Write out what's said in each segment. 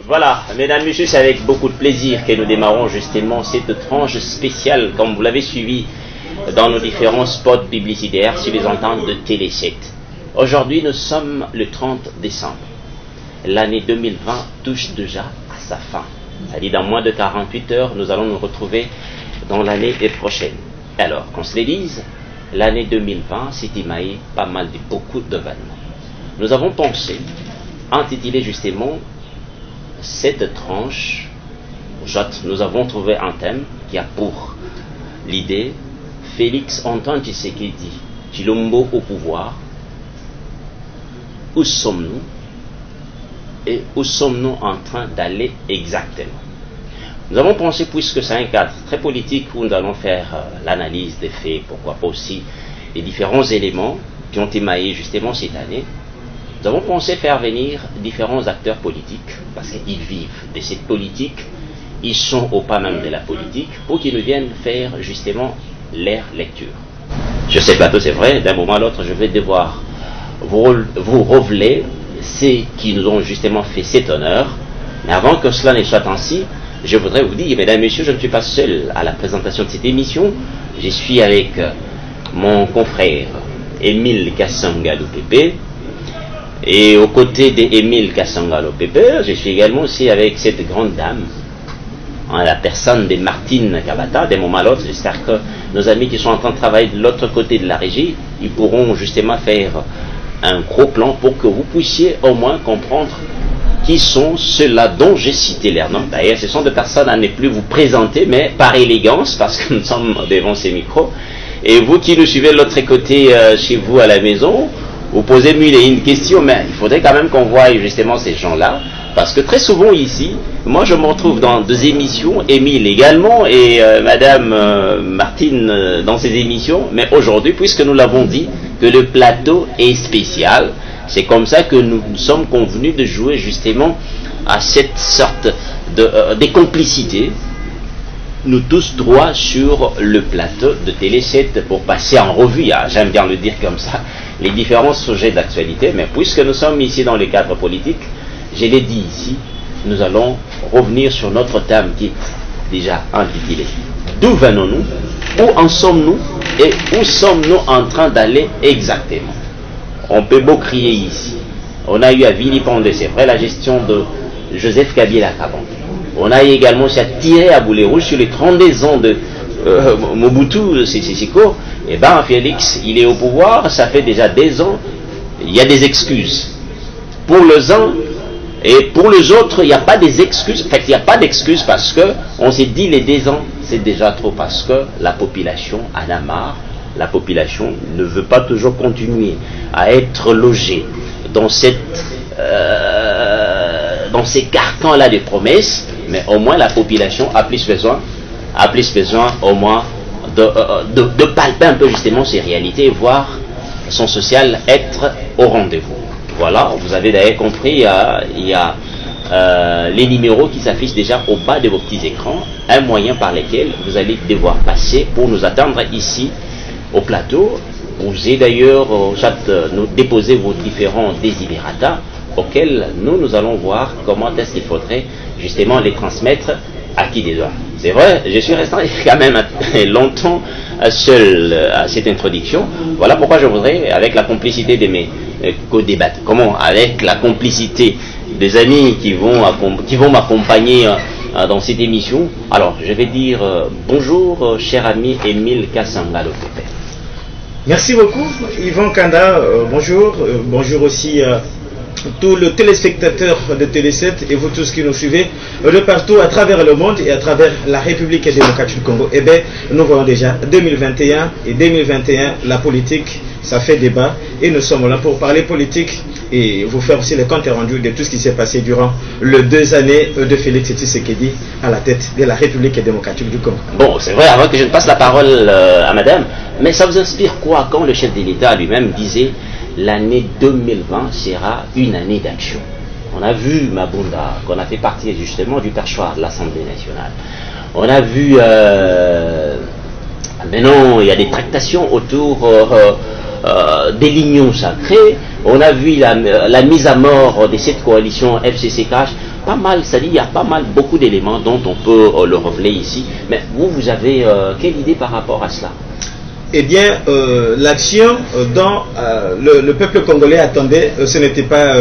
Voilà, mesdames, messieurs, c'est avec beaucoup de plaisir que nous démarrons justement cette tranche spéciale, comme vous l'avez suivi dans nos différents spots publicitaires sur les antennes de Télé 7. Aujourd'hui, nous sommes le 30 décembre. L'année 2020 touche déjà à sa fin. C'est-à-dire, dans moins de 48 heures, nous allons nous retrouver dans l'année prochaine. Alors, qu'on se le dise, l'année 2020 s'est émaillée pas mal de beaucoup d'événements. Nous avons pensé intituler justement cette tranche, nous avons trouvé un thème qui a pour l'idée Félix Antoine Tshisekedi, Tshilombo au pouvoir. Où sommes-nous et où sommes-nous en train d'aller exactement? Nous avons pensé, puisque c'est un cadre très politique où nous allons faire l'analyse des faits, pourquoi pas aussi les différents éléments qui ont émaillé justement cette année, nous avons pensé faire venir différents acteurs politiques, parce qu'ils vivent de cette politique, ils sont au pas même de la politique, pour qu'ils nous viennent faire justement leur lecture. Sur ces plateaux, c'est vrai, d'un moment à l'autre, je vais devoir vous révéler ceux qui nous ont justement fait cet honneur. Mais avant que cela ne soit ainsi, je voudrais vous dire, mesdames et messieurs, je ne suis pas seul à la présentation de cette émission. Je suis avec mon confrère Émile Kassangalo Pépé. Et aux côtés d'Émile Kassangalo Pépé, je suis également aussi avec cette grande dame, la personne de Martine Kabata. D'un moment à l'autre, j'espère que nos amis qui sont en train de travailler de l'autre côté de la régie, ils pourront justement faire un gros plan pour que vous puissiez au moins comprendre qui sont ceux-là dont j'ai cité leurs noms. D'ailleurs, ce sont des personnes à ne plus vous présenter, mais par élégance, parce que nous sommes devant ces micros. Et vous qui nous suivez de l'autre côté chez vous à la maison, vous posez mille et une questions, mais il faudrait quand même qu'on voie justement ces gens-là, parce que très souvent ici, moi je me retrouve dans deux émissions, Émile également, et Madame Martine dans ces émissions, mais aujourd'hui, puisque nous l'avons dit, que le plateau est spécial, c'est comme ça que nous sommes convenus de jouer justement à cette sorte de complicité, nous tous droits sur le plateau de Télé 7 pour passer en revue, j'aime bien le dire comme ça, les différents sujets d'actualité. Mais puisque nous sommes ici dans le cadre politique, je l'ai dit ici, nous allons revenir sur notre thème qui est déjà intitulé. D'où venons-nous? Où en sommes-nous? Et où sommes-nous en train d'aller exactement? On peut beau crier ici. On a eu à vilipender, c'est vrai, la gestion de Joseph Kabila Kabange. On a également tiré à boulet rouge sur les 32 ans de Mobutu Sese Seko. Eh bien, Félix, il est au pouvoir, ça fait déjà 2 ans. Il y a des excuses. Pour les uns et pour les autres, il n'y a pas des excuses. En fait, il n'y a pas d'excuses parce que on s'est dit les 2 ans, c'est déjà trop, parce que la population en a marre. La population ne veut pas toujours continuer à être logée dans ces carcans-là de promesses, mais au moins la population a plus besoin au moins de palper un peu justement ces réalités et voir son social être au rendez-vous. Voilà, vous avez d'ailleurs compris, il y a les numéros qui s'affichent déjà au bas de vos petits écrans, un moyen par lequel vous allez devoir passer pour nous attendre ici au plateau. Vous avez d'ailleurs nous déposer vos différents desiderata auxquels nous allons voir comment est-ce qu'il faudrait justement les transmettre à qui des doigts. C'est vrai, je suis resté quand même longtemps seul à cette introduction. Voilà pourquoi je voudrais, avec la complicité de mes co-débatteurs, avec la complicité des amis qui vont m'accompagner dans cette émission. Alors, je vais dire bonjour, cher ami Émile Kassangalo Pépé. Merci beaucoup, Yvan Kanda. Bonjour. Bonjour aussi tous les téléspectateurs de Télé 7 et vous tous qui nous suivez de partout à travers le monde et à travers la République démocratique du Congo. Eh bien, nous voyons déjà 2021 et 2021, la politique, ça fait débat et nous sommes là pour parler politique et vous faire aussi le compte rendu de tout ce qui s'est passé durant les 2 années de Félix Tshisekedi à la tête de la République démocratique du Congo. Bon, c'est vrai, avant que je ne passe la parole à madame, mais ça vous inspire quoi quand le chef de l'État lui-même disait l'année 2020 sera une année d'action? On a vu Mabunda, qu'on a fait partie justement du perchoir de l'Assemblée nationale. On a vu, maintenant il y a des tractations autour des lignes sacrées. On a vu la mise à mort de cette coalition FCC-CACH. pas mal, c'est-à-dire il y a pas mal, beaucoup d'éléments dont on peut le révéler ici. Mais vous avez quelle idée par rapport à cela? Eh bien, l'action dont le peuple congolais attendait, ce n'était pas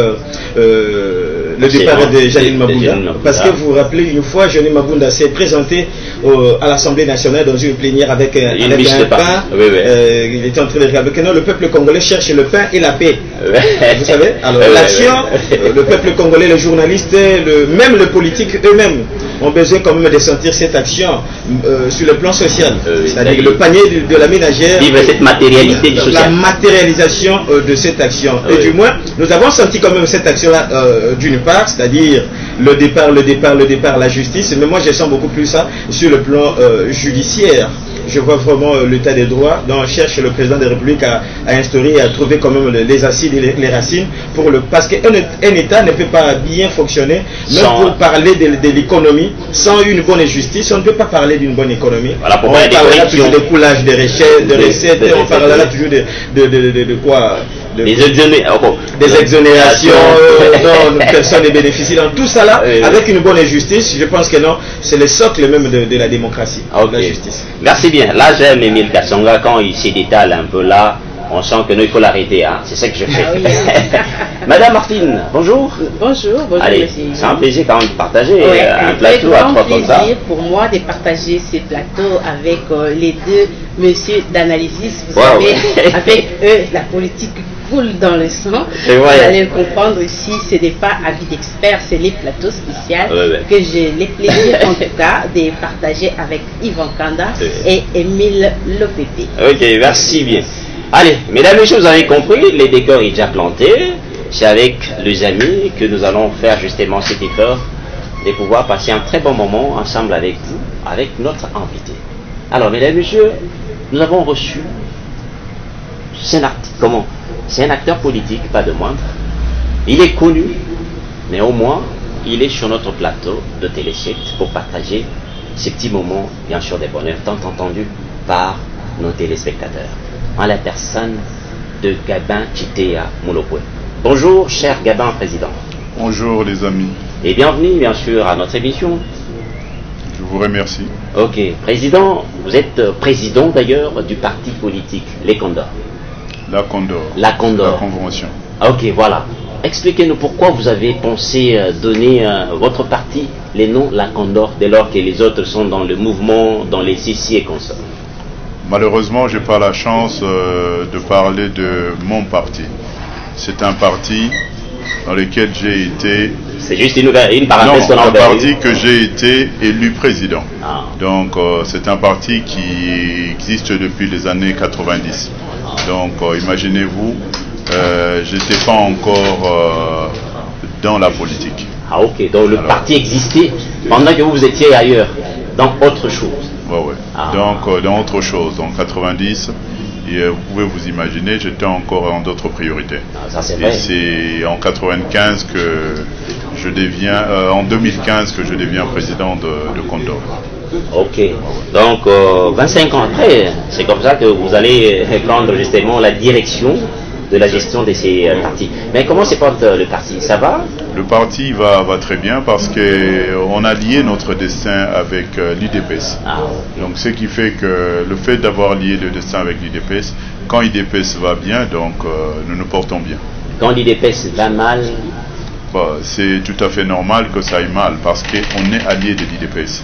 le départ de Janine Mabunda. Parce que vous vous rappelez, une fois, Janine Mabunda s'est présenté à l'Assemblée nationale dans une plénière avec un pain. Oui, oui. Il était en train de dire que non, le peuple congolais cherche le pain et la paix. Vous savez? Alors, l'action, le peuple congolais, les journalistes, même les politiques eux-mêmes ont besoin quand même de sentir cette action sur le plan social. C'est-à-dire le panier de la ménagère. Vivre cette matérialité du social. La matérialisation de cette action. Et du moins, nous avons senti quand même cette action-là d'une part, c'est-à-dire le départ, la justice. Mais moi, je sens beaucoup plus ça sur le plan judiciaire. Je vois vraiment l'état des droits dont cherche le président de la République à instaurer et à trouver quand même les acides et les racines parce qu'un État ne peut pas bien fonctionner, même pour parler de l'économie, sans une bonne justice, on ne peut pas parler d'une bonne économie. Voilà, on parlera toujours de coulage de recettes, on parlera toujours de quoi? Des exonérations dont personne ne bénéficie. Dans tout ça là, avec une bonne justice, je pense que non, c'est le socle même de la démocratie, la justice. Merci bien. Là, j'aime Émile Kassonga quand il s'étale un peu là. On sent que nous, il faut l'arrêter. Hein. C'est ça que je fais. Ah, oui. Madame Martine, bonjour. Bonjour. Allez, c'est un plaisir quand même de partager un plateau à trois comme ça. C'est un plaisir pour moi de partager ce plateau avec les deux messieurs d'analysis. Vous savez, avec eux, la politique coule dans le sang. Vous allez le comprendre ici, ce n'est pas avis d'experts, c'est les plateaux spéciaux que j'ai le plaisir en tout cas de partager avec Yvan Kanda et Émile Lopépé. Ok, merci bien. Allez, mesdames et messieurs, vous avez compris, les décors sont déjà plantés. C'est avec les amis que nous allons faire justement cet effort de pouvoir passer un très bon moment ensemble avec vous, avec notre invité. Alors, mesdames et messieurs, nous avons reçu, c'est un acteur politique, pas de moindre. Il est connu, mais au moins, il est sur notre plateau de Télé 7 pour partager ces petits moments, bien sûr, des bonheurs tant entendus par nos téléspectateurs. En la personne de Gabin Chitea Moulopoué. Bonjour, cher Gabin Président. Bonjour, les amis. Et bienvenue, bien sûr, à notre émission. Je vous remercie. Ok, Président, vous êtes président d'ailleurs du parti politique Les Condors. La Condor. La Condor. La Convention. Ok, voilà. Expliquez-nous pourquoi vous avez pensé donner votre parti les noms La Condor dès lors que les autres sont dans le mouvement, dans les CC et consorts. Malheureusement, je n'ai pas la chance de parler de mon parti. C'est un parti dans lequel j'ai été... C'est juste une parenthèse. Non, un parti que j'ai été élu président. Ah. Donc, c'est un parti qui existe depuis les années 90. Donc, imaginez-vous, je n'étais pas encore dans la politique. Ah ok, donc le parti existait pendant que vous étiez ailleurs, dans autre chose. Ouais. Ah. Donc, dans autre chose, en 90, et vous pouvez vous imaginer, j'étais encore dans d'autres priorités. Ah, ça c'est vrai. Et c'est en 95 que je deviens, en 2015 que je deviens président de Condor. Ok, donc 25 ans après, c'est comme ça que vous allez prendre justement la direction de la gestion de ces partis. Mais comment se porte le parti? Ça va? Le parti va très bien parce qu'on a lié notre destin avec l'IDPS. Ah, okay. Donc ce qui fait que le fait d'avoir lié le destin avec l'IDPS, quand l'IDPS va bien, donc nous nous portons bien. Quand l'IDPS va mal? C'est tout à fait normal que ça aille mal parce qu'on est allié de l'IDPS.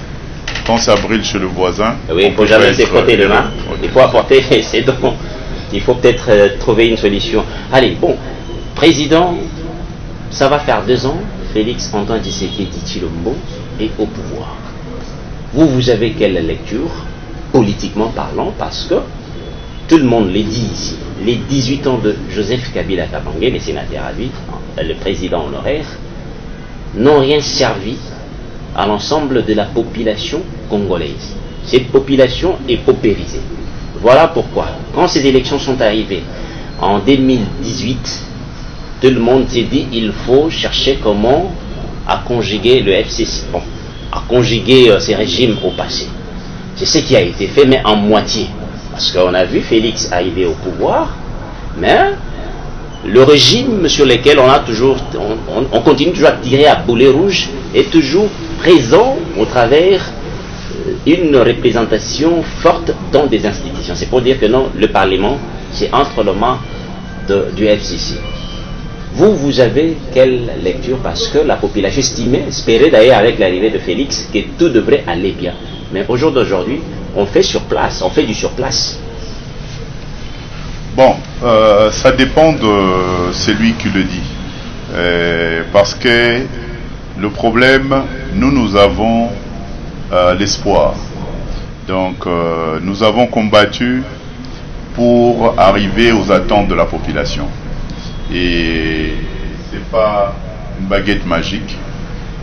Quand ça brûle chez le voisin... Oui, il ne faut jamais se frotter les mains, il faut apporter ses dons. Il faut peut-être trouver une solution. Allez, bon, président, ça va faire 2 ans, Félix Antoine Tshisekedi Tshilombo est au pouvoir. Vous avez quelle lecture, politiquement parlant, parce que tout le monde le dit ici, les 18 ans de Joseph Kabila Kabange, les sénateurs à lui, le président honoraire, n'ont rien servi à l'ensemble de la population congolaise. Cette population est paupérisée. Voilà pourquoi, quand ces élections sont arrivées en 2018, tout le monde s'est dit il faut chercher comment à conjuguer le FCC, à conjuguer ces régimes au passé. C'est ce qui a été fait, mais en moitié. Parce qu'on a vu Félix arriver au pouvoir, mais le régime sur lequel on continue toujours à tirer à boulet rouge est toujours présent au travers une représentation forte dans des institutions. C'est pour dire que non, le Parlement, c'est entre les mains du FCC. Vous avez quelle lecture? Parce que la population espérait d'ailleurs avec l'arrivée de Félix que tout devrait aller bien. Mais au jour d'aujourd'hui, on fait sur place, on fait du surplace. Bon, ça dépend de celui qui le dit. Parce que le problème, nous avons l'espoir. Donc, nous avons combattu pour arriver aux attentes de la population. Et c'est pas une baguette magique,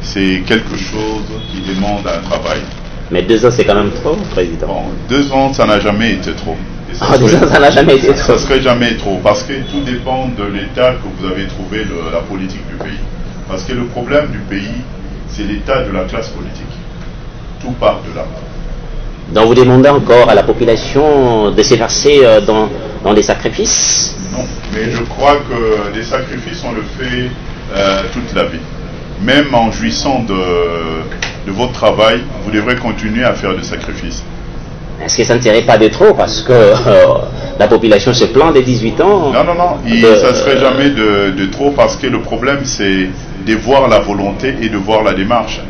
c'est quelque chose qui demande un travail. Mais 2 ans, c'est quand même trop, Président. Bon, 2 ans, ça n'a jamais été trop. 2 ans, ça n'a jamais été trop. Ça serait jamais trop, parce que tout dépend de l'état que vous avez trouvé la politique du pays. Parce que le problème du pays, c'est l'état de la classe politique. Tout part de là. Donc vous demandez encore à la population de s'effacer dans des sacrifices? Non, mais je crois que des sacrifices, on le fait toute la vie. Même en jouissant de votre travail, vous devrez continuer à faire des sacrifices. Est-ce que ça ne serait pas de trop? Parce que la population se plaint des 18 ans. Non, ça ne serait jamais de trop, parce que le problème, c'est de voir la volonté et de voir la démarche.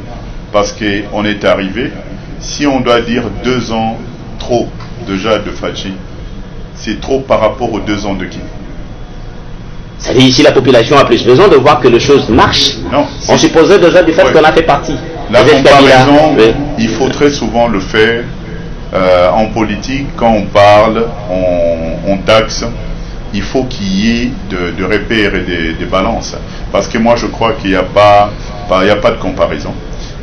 Parce qu'on est arrivé, si on doit dire 2 ans trop déjà de Fachi, c'est trop par rapport aux 2 ans de qui? Ça dit ici la population a plus besoin de voir que les choses marchent. Non, on supposait déjà du fait qu'on a fait partie. La comparaison, il faut très souvent le faire en politique. Quand on parle, on taxe, il faut qu'il y ait de repères et de balances. Parce que moi je crois qu'il n'y a pas de comparaison.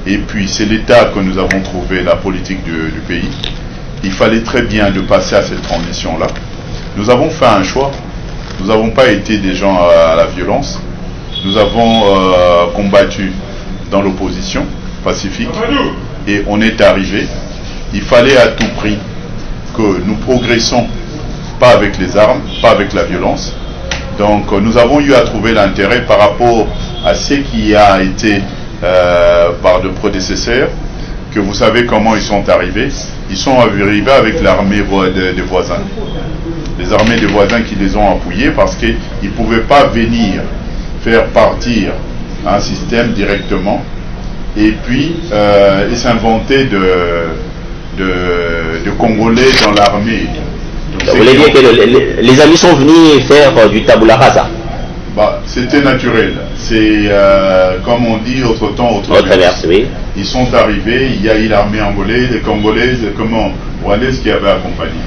Et puis c'est l'état que nous avons trouvé la politique du pays. Il fallait très bien de passer à cette transition-là. Nous avons fait un choix. Nous n'avons pas été des gens à la violence. Nous avons combattu dans l'opposition pacifique et on est arrivé. Il fallait à tout prix que nous progressons, pas avec les armes, pas avec la violence. Donc nous avons eu à trouver l'intérêt par rapport à ce qui a été par de prédécesseurs, que vous savez comment ils sont arrivés. Ils sont arrivés avec l'armée des voisins. Les armées des voisins qui les ont appuyés parce qu'ils ne pouvaient pas venir faire partir un système directement et puis s'inventer de Congolais dans l'armée. Vous voulez dire que les amis sont venus faire du tabula rasa? C'était naturel. C'est comme on dit, autre temps, autre verse. Oui. Ils sont arrivés, il y a eu l'armée angolaise, les Congolaises, rwandaises qui avaient accompagné.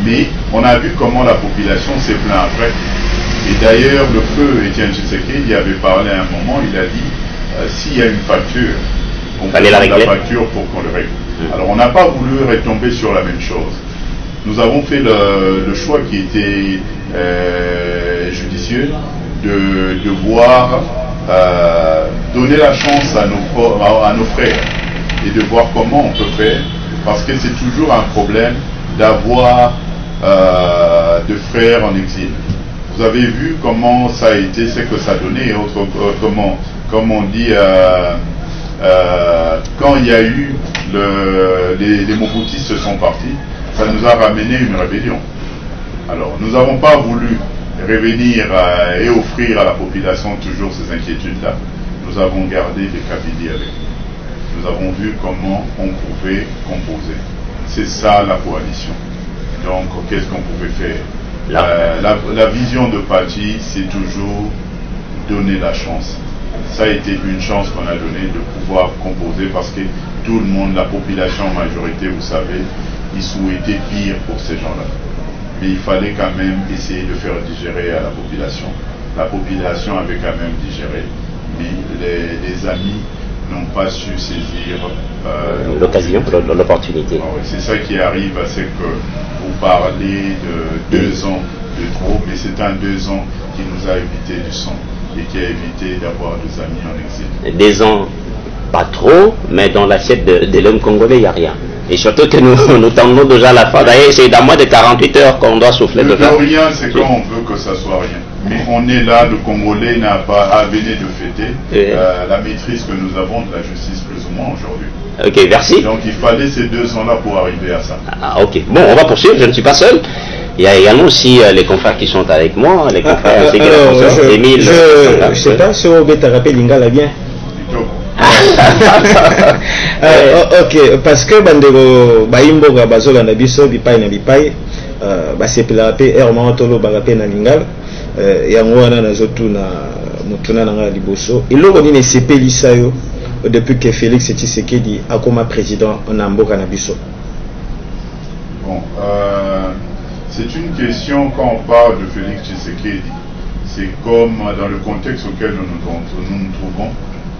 Mais on a vu comment la population s'est plaint après. Et d'ailleurs, le feu Étienne Tshisekedi, il avait parlé à un moment, il a dit s'il y a une facture, on peut la facture pour qu'on le règle. Alors on n'a pas voulu retomber sur la même chose. Nous avons fait le choix qui était judicieux de voir donner la chance à nos frères et de voir comment on peut faire, parce que c'est toujours un problème d'avoir de frères en exil. Vous avez vu comment ça a été, ce que ça donnait, comme on dit, quand il y a eu les Mobutistes sont partis, ça nous a ramené une rébellion. Alors, nous n'avons pas voulu revenir et offrir à la population toujours ces inquiétudes-là. Nous avons gardé les Kabylies avec nous. Nous avons vu comment on pouvait composer. C'est ça la coalition. Donc, qu'est-ce qu'on pouvait faire? La vision de Fachi, c'est toujours donner la chance. Ça a été une chance qu'on a donnée de pouvoir composer parce que tout le monde, la population en majorité, vous savez, ils souhaitaient pire pour ces gens-là. Mais il fallait quand même essayer de faire digérer à la population. La population avait quand même digéré, mais les amis n'ont pas su saisir l'occasion, l'opportunité. C'est ça qui arrive, c'est que vous parlez de 2 ans de trop, mais c'est un 2 ans qui nous a évité du sang et qui a évité d'avoir des amis en exil. 2 ans, pas trop, mais dans l'assiette de l'homme congolais, il n'y a rien. Et surtout que nous tendons déjà à la fin. D'ailleurs, c'est dans moins de 48 heures qu'on doit souffler de vin. Le rien, c'est quand on veut que ça soit rien. Mais on est là, le Congolais n'a pas à venir de fêter la maîtrise que nous avons de la justice plus ou moins aujourd'hui. Ok, merci. Donc il fallait ces 2 ans-là pour arriver à ça. Ah, ok. Bon, on va poursuivre, je ne suis pas seul. Il y a également aussi les confrères qui sont avec moi, les confrères ainsi que la Émile. Je ne sais pas si on va te rappeler Lingala bien. Ok, parce que bandego baimboga bazola na biso bipai na bipai basepela pe erma tolo barape na lingala yango wana nazotuna mutuna na liboso eloko nini sepelisa yo depuis que Félix Tshisekedi akoma président na mboka na biso. Bon, c'est une question quand on parle de Félix Tshisekedi, c'est comme dans le contexte auquel nous nous trouvons.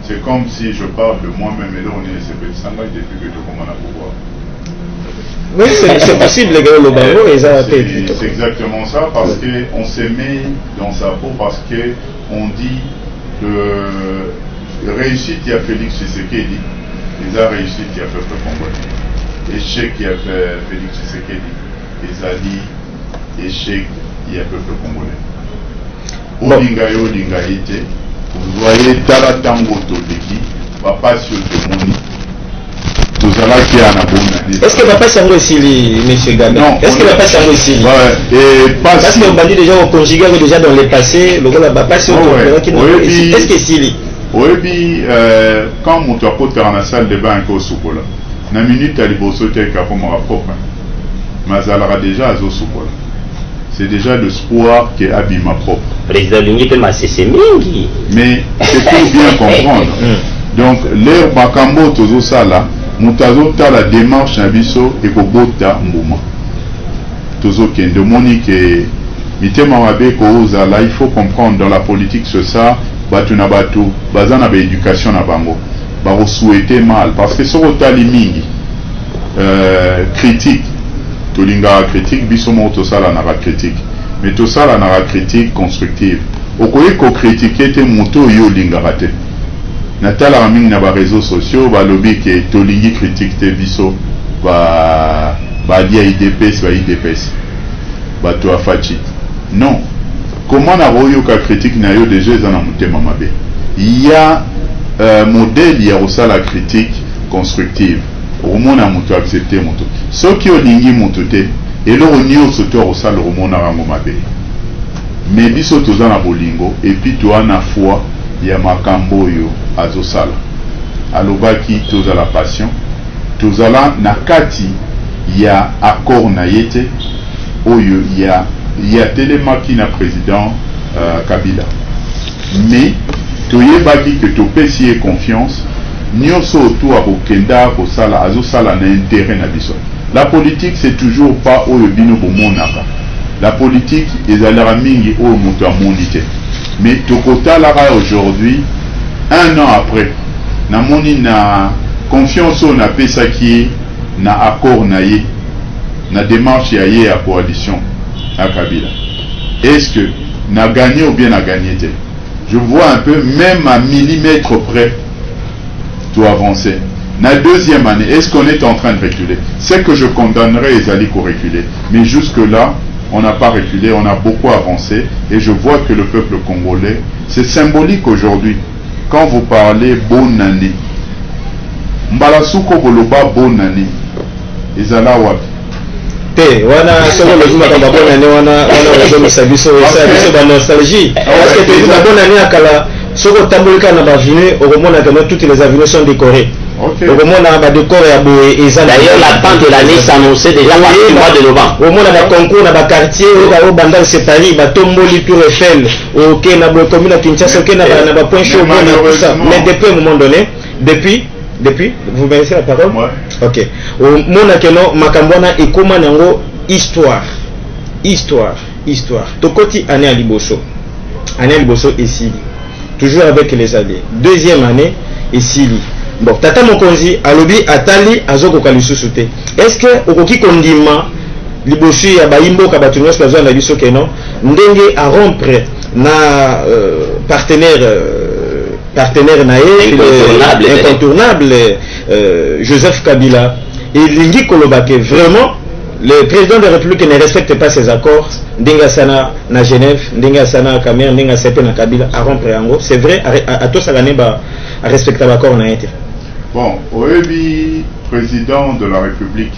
C'est comme si je parle de moi-même et là on est depuis que je commence à pouvoir. Oui, c'est possible, les gars, le barreau, c'est exactement ça, parce qu'on s'est mis dans sa peau, parce qu'on dit de réussite, il y a Félix Tshisekedi, ils ont réussi, il y a peuple congolais. Échec, il y a Félix Tshisekedi, ils ont dit échec, il y a peuple congolais. Olingayo, Olingaïté. Vous voyez, Tala Tango Toleki, Papa Siotomoni, Tozala qui a un bon. Est-ce que Papa Sango est Sili, M. Gabin? Non. Est-ce que Papa Sango est Sili? Ouais, parce qu'on m'a dit déjà au conjugué déjà dans le passé, le gars Papa Siotomoni qui nous dit, est-ce que Sili? Oui, quand mon toit peut faire la salle de bain au Soukola, na minute à l'Ibosoté qui a comme propre, mais elle aura déjà à Soukola. C'est déjà le sport qui abîme ma propre. Mais c'est pour bien comprendre. Donc, l'air Bakambo Tozo Sala, Moutazo ta la démarche Nabiso et Kobota Mbouma. Tozo Kende Monique et Mitema Wabe Kozala, il faut comprendre dans la politique ce ça, Batuna Batu, Bazana éducation à Bango. Baro souhaiter mal. Parce que ce Rotali Mingi, critique. Tolinga critique, bisomo tosala nara critique. Mais tosala nara critique constructive. Okoye ko critiquer te moto yo linga rate. Natala raming na ba réseaux sociaux, ba lobby ke tolingi critique te biso, ba dia IDPS, ba IDPS. Ba to afachi. Non. Comment na royo ka critique na yo déjà zana mutema mabe. Il y a modèle ya osala critique constructive. Romona moto accepter moto. Ce qui est lingi moto te et le ronio soto osala romona rango mabe. Mais biso toza na bolingo et puis toi na foi ya makambo yo azosala. Alobaki toza la passion. Tozala na kati ya accord na yete oyo ya telemaki na président Kabila. Mais toyebaki que topesi confiance nyonso autour à Bokenda kosala azosala na intérêt na biso. La politique c'est toujours pas oyo bino bomonaka. La politique ezalaka mingi oyo moto amonite. Mais tokotalaka aujourd'hui 1 an après na moni na confiance on a pesaki na accord na ye na démarche ya ye à coalition à Kabila. Est-ce que na gagné ou bien na gagné? Je vois un peu même à millimètre près doit avancer. La deuxième année, est-ce qu'on est en train de reculer? C'est que je condamnerais les alliés pour reculer. Mais jusque-là, on n'a pas reculé, on a beaucoup avancé. Et je vois que le peuple congolais, c'est symbolique aujourd'hui. Quand vous parlez bonne année, Mbalasuko Boloba bonne année, Ezala wapi? Wana soko lozuma kamba bonne année, wana raison sabiso ba nostalgie. Parce que tu dis la bonne année akala soko tambolika na bavine okomona que toutes les avenues sont décorées. Okomona ba décor ya boye eza. D'ailleurs la fin de l'année s'annonçait déjà par le mois de novembre. Okomona ba concours na ba quartier o bandal c'est Paris ba tomboli Tour Eiffel OK na bo commune à Kinshasa OK na ba point chaud tout ça. Mais depuis un moment donné, depuis vous me laissez la parole? Ouais. OK. Mona keno makambona ekoma nango histoire. Tokoti année à Liboso. Année à Liboso ici. Toujours avec les alliés. Deuxième année ici. Bon, tata mokonzi alobi atali azoko kalisusu te. Est-ce que okoki kondima Liboso ya baimbo ka batunyos ka zo na biso keno ndenge à rompre na partenaire nae incontournable Joseph Kabila et lingi kolobake vraiment le président de la République ne respecte pas ses accords, Ndinga Sana na Genève, Ndinga Sana Cameroun, Ndinga Sepe na Kabila, à rompre yango. C'est vrai, à tous à respecter l'accord on a été. Bon, Oebi, président de la République,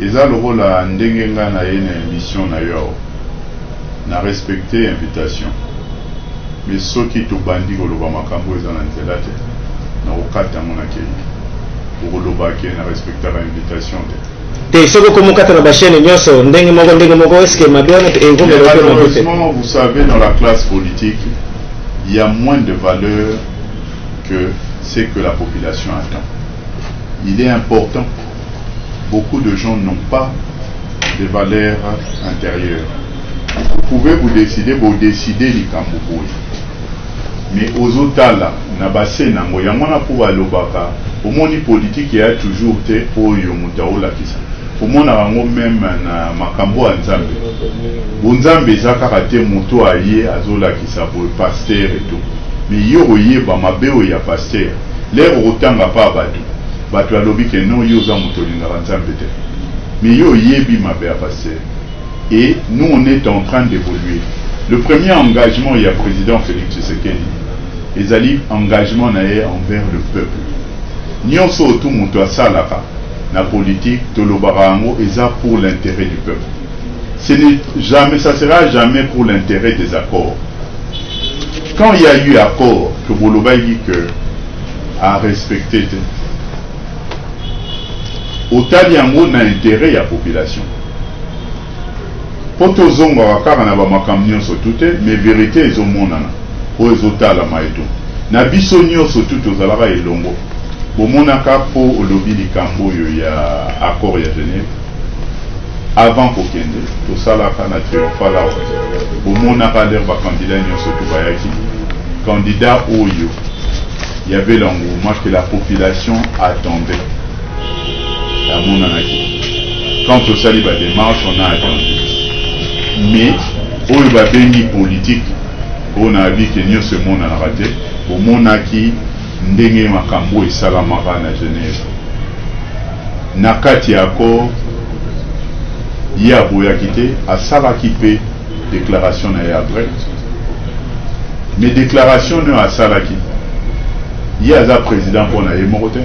ils ont le rôle à Ndengenga na une mission na yo, na respecter l'invitation. Mais ceux qui te bandit au Loba Makambo ils ont intelate, na okata monake, pour le Loba qui na respecter l'invitation. Malheureusement, vous savez, dans la classe politique, il y a moins de valeur que ce que la population attend. Il est important. Beaucoup de gens n'ont pas de valeurs intérieures. Vous pouvez vous décider les Kamboukoui. Mais aux autres, Nabase Nango, Yamana Pouva Lobaka, au monde politique, il y a toujours été Oyo Mutaola Kisa. Au monde même na Makambo Nzambe. Nzambe Zaka Kate Muto Aye, Azola Kisa, pour le pasteur et tout. Mais Yoye, Bamabeo ya pasteur. L'air autant n'a pas battu. Battu à l'objet que non, Yosa Mutolinga Nzambe. Mais Yoye Bimabea pasteur. Et nous, on est en train d'évoluer. Le premier engagement, il y a le président Félix Tshisekedi. Ils allaient engagement envers le peuple. Nyonso tout muto salaka na politique tolobarango eza pour l'intérêt du peuple. Ce n'est jamais, ça sera jamais pour l'intérêt des accords. Quand il y a eu accord que Boloba dit que à respecter, autant yango na intérêt à la population. Poto zonga wakara na bamakamnyo sotute, mais vérité ezo monana. Po ezota la maïto. Na biso nyonso tout ozalaka elongo. Bomonaka po olobi likambo yo ya accord ya Genève. Avant kokende, to salaka na triomphal awa. Bomonaka der ba candidat nyonso tout bayaki. Candidat oyo. Il y avait l'engouement que la population attendait. La monanaki. Quand on sali ba démarche, on a attendu. Mais oyo ba bengi politique on a vu que nous sommes en raté au monaki ndenge makambo et salamara na Genève nakati accord ya boya kité a salaki pe déclaration na ya après mais déclaration ne a salaki ya za président pour na yemorote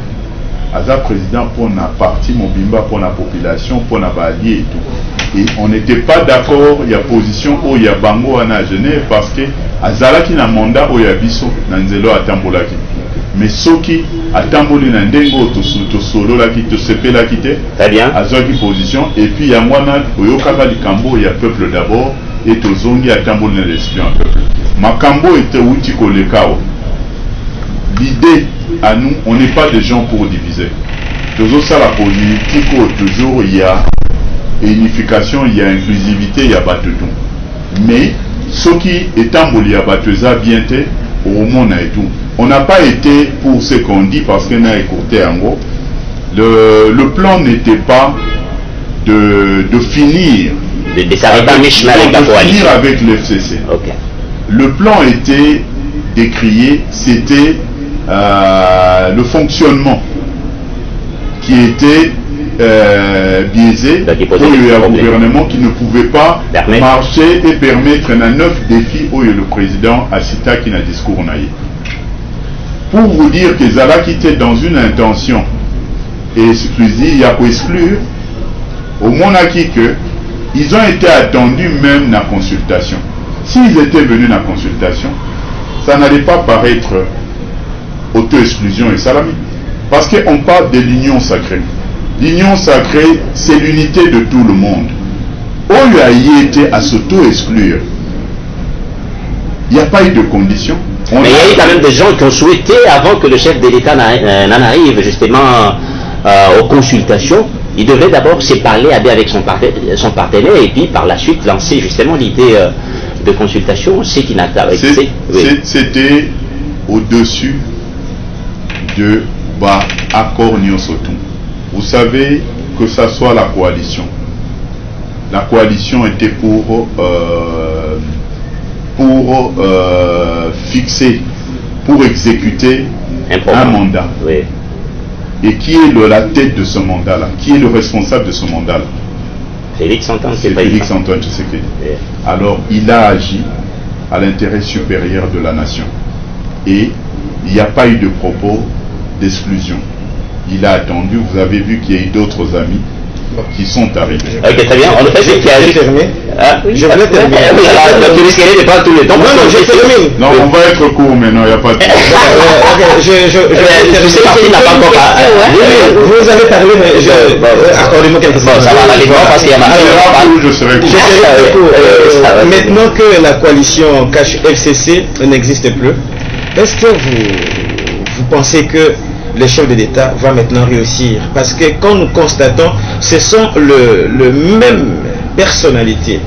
aza président pour na parti mobimba pour la population pour na alliés et tout. Et on n'était pas d'accord, il y a position où il y a bango à Genève parce que azalaki na mandat où il y a biso nanzelo atambolaki. Mais soki atamboli na ndengo to solo la ki to sepela kite. Très bien. Azaki position et puis ya mwana oyokaka likambo il y a peuple d'abord et to zongi atamboli na l'esprit en peuple. Makambo était uti kolekao. L'idée à nous, on n'est pas des gens pour diviser. Toujours ça la politique toujours il y a unification, il y a inclusivité, il y a batudon. Mais ce qui est emboli à bateza bien au monde et tout. On n'a pas été pour ce qu'on dit parce qu'on a écouté en gros. Le plan n'était pas de finir de s'arrêter à mi-chemin avec la coalition. Finir avec le FCC. Okay. Le plan était décrié, c'était le fonctionnement qui était biaisé pour le gouvernement qui ne pouvait pas marcher et permettre un 9 défis où le président a cité qui n'a discours naïf. Pour vous dire que Zala était dans une intention exclusive, il y a pour exclure au monarchie que ils ont été attendus même dans la consultation. S'ils étaient venus dans la consultation, ça n'allait pas paraître auto-exclusion et salami. Parce qu'on parle de l'union sacrée. L'union sacrée, c'est l'unité de tout le monde. On lui a y été à s'auto-exclure. Il n'y a pas eu de conditions. Mais il y a eu quand même des gens qui ont souhaité, avant que le chef de l'État n'en arrive justement aux consultations, il devait d'abord se parler avec son partenaire et puis par la suite lancer justement l'idée de consultation, ce qui n'a pas été. C'était au-dessus de accord Nyosotou. Vous savez que ça soit la coalition. La coalition était pour fixer, pour exécuter un mandat. Oui. Et qui est la tête de ce mandat-là? Qui est le responsable de ce mandat-là? Félix-Antoine Tshisekedi. Alors, il a agi à l'intérêt supérieur de la nation. Et il n'y a pas eu de propos d'exclusion. Il a attendu, vous avez vu qu'il y a eu d'autres amis qui sont arrivés. Ok, très bien. On fait ce qui a terminé. Je voulais terminer. Tu risquerais de pas tous les temps. Non, je termine. Non, on va être court maintenant, il n'y a pas de... C'est parti, n'a pas encore... Vous avez parlé, mais accordez-moi quelques secondes. Ça va aller parce qu'il y a ma... Je serai court. Maintenant que la coalition Cash FCC n'existe plus, est-ce que vous pensez que le chef de l'État va maintenant réussir? Parce que quand nous constatons, ce sont le même personnalités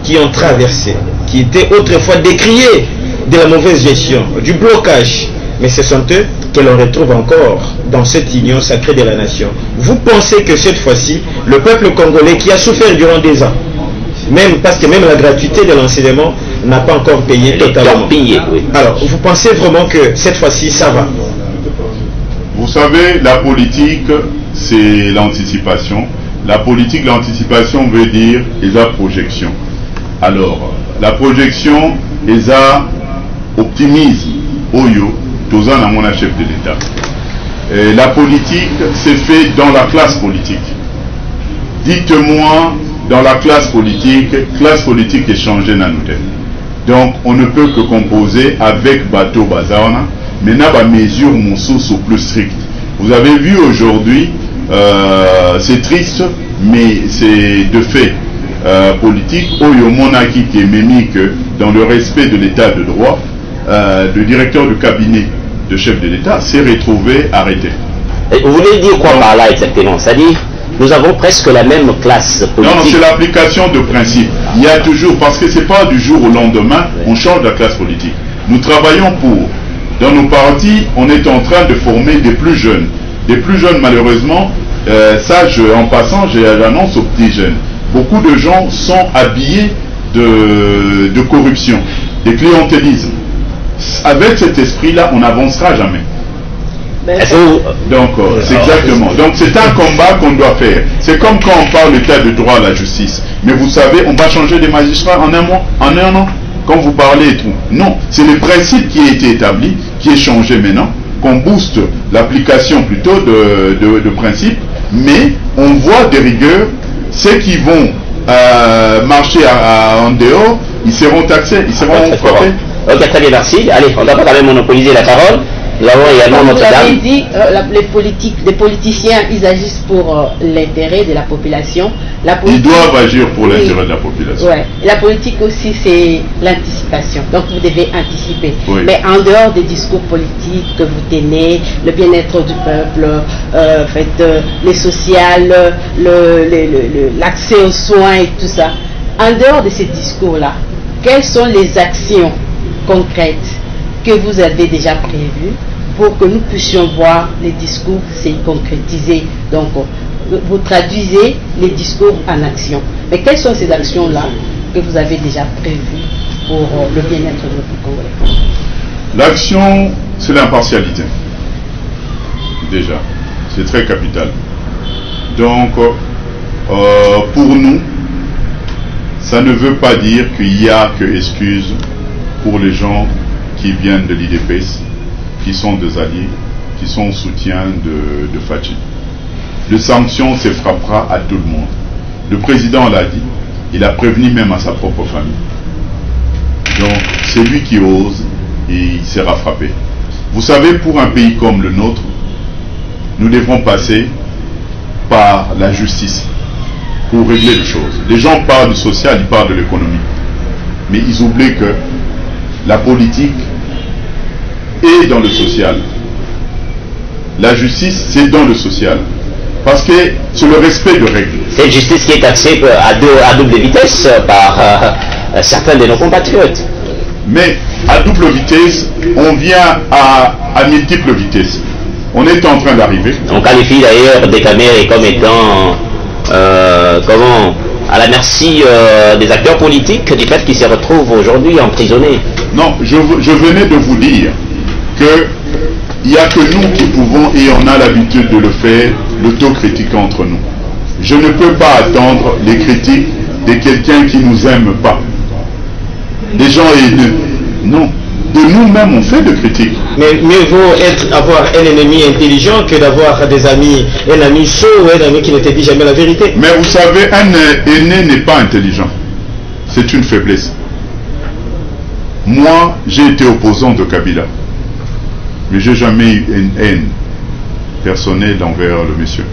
qui ont traversé, qui étaient autrefois décriés de la mauvaise gestion, du blocage, mais ce sont eux que l'on retrouve encore dans cette union sacrée de la nation. Vous pensez que cette fois-ci, le peuple congolais qui a souffert durant des ans, même parce que même la gratuité de l'enseignement n'a pas encore payé totalement. Alors, vous pensez vraiment que cette fois-ci, ça va? Vous savez, la politique, c'est l'anticipation. La politique, l'anticipation veut dire la projection. Alors, la projection, ça optimisme. Oyo, tous en mon chef de l'État. La politique, c'est fait dans la classe politique. Dites-moi, dans la classe politique est changée dans nous. Donc, on ne peut que composer avec bateau bazarna. Maintenant, la mesure mon source au plus strict. Vous avez vu aujourd'hui, c'est triste, mais c'est de fait politique. Oyo monaki qui est même que dans le respect de l'état de droit, le directeur du cabinet de chef de l'État s'est retrouvé arrêté. Et vous voulez dire quoi par là exactement? C'est-à-dire, nous avons presque la même classe politique. Non, c'est l'application de principe. Il y a toujours, parce que c'est pas du jour au lendemain, on change la classe politique. Nous travaillons pour. Dans nos partis, on est en train de former des plus jeunes. Des plus jeunes, malheureusement, en passant, j'annonce aux petits jeunes. Beaucoup de gens sont habillés de corruption, de clientélisme. Avec cet esprit-là, on n'avancera jamais. Donc, c'est exactement. Donc, c'est un combat qu'on doit faire. C'est comme quand on parle d'état de droit à la justice. Mais vous savez, on va changer des magistrats en un mois, en un an. Quand vous parlez et tout. Non, c'est le principe qui a été établi, qui est changé maintenant, qu'on booste l'application plutôt de principe, mais on voit des rigueurs, ceux qui vont marcher en dehors, ils seront taxés, ils seront frappés. Ok, très bien, merci. Allez, on ne va pas quand même monopoliser la parole. Nous avons également notre dame. Vous avez dit, les politiciens, ils agissent pour l'intérêt de la population. Ils doivent agir pour l'intérêt de la population. Ouais. La politique aussi, c'est l'anticipation. Donc, vous devez anticiper. Oui. Mais en dehors des discours politiques que vous tenez, le bien-être du peuple, les sociales, l'accès aux soins et tout ça, en dehors de ces discours-là, quelles sont les actions concrètes que vous avez déjà prévues pour que nous puissions voir les discours se concrétiser? Donc, vous traduisez les discours en action. Mais quelles sont ces actions-là que vous avez déjà prévues pour le bien-être de notre Congolais? L'action, c'est l'impartialité. Déjà, c'est très capital. Donc, pour nous, ça ne veut pas dire qu'il n'y a que excuse pour les gens qui viennent de l'IDPS, qui sont des alliés, qui sont au soutien de Fachi. Les sanctions se frappera à tout le monde. Le président l'a dit, il a prévenu même à sa propre famille. Donc, c'est lui qui ose et il sera frappé. Vous savez, pour un pays comme le nôtre, nous devrons passer par la justice pour régler les choses. Les gens parlent du social, ils parlent de l'économie. Mais ils oublient que la politique est dans le social. La justice, c'est dans le social. Parce que c'est le respect de règles. C'est une justice qui est taxée à double vitesse par certains de nos compatriotes. Mais à double vitesse, on vient à multiples vitesses. On est en train d'arriver. On qualifie d'ailleurs des caméras comme étant à la merci des acteurs politiques du fait qu'ils se retrouvent aujourd'hui emprisonnés. Non, je venais de vous dire que il n'y a que nous qui pouvons, et on a l'habitude de le faire, l'autocritique entre nous. je ne peux pas attendre les critiques de quelqu'un qui ne nous aime pas. Des gens haineux. Non. De nous-mêmes, on fait de critiques. Mais mieux vaut avoir un ennemi intelligent que d'avoir des amis, un ami chaud ou un ami qui ne te dit jamais la vérité. Mais vous savez, un aîné n'est pas intelligent. C'est une faiblesse. Moi, j'ai été opposant de Kabila. Mais je n'ai jamais eu une haine personnelle envers le monsieur.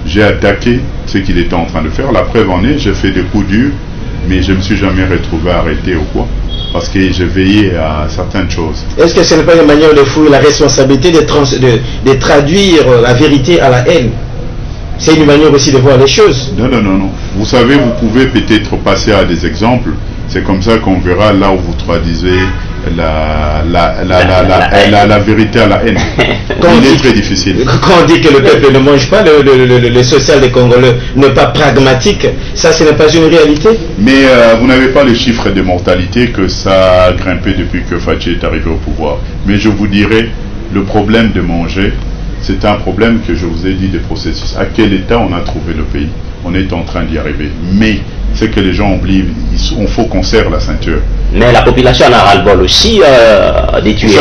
J'ai attaqué ce qu'il était en train de faire. La preuve en est, j'ai fait des coups durs, mais je ne me suis jamais retrouvé arrêté ou quoi. Parce que j'ai veillé à certaines choses. Est-ce que ce n'est pas une manière de fouiller la responsabilité de traduire la vérité à la haine? C'est une manière aussi de voir les choses. Non, non, non, non. Vous savez, vous pouvez peut-être passer à des exemples. C'est comme ça qu'on verra là où vous traduisez la vérité à la haine. Il est très difficile. Quand on dit que le peuple ne mange pas, le social des Congolais n'est pas pragmatique, ça ce n'est pas une réalité. Mais vous n'avez pas les chiffres de mortalité que ça a grimpé depuis que Fachi est arrivé au pouvoir. Mais je vous dirais, le problème de manger, c'est un problème que je vous ai dit des processus. À quel état on a trouvé le pays? On est en train d'y arriver. Mais c'est que les gens oublient, il faut qu'on serre la ceinture. Mais la population en a ras-le-bol aussi des tueries.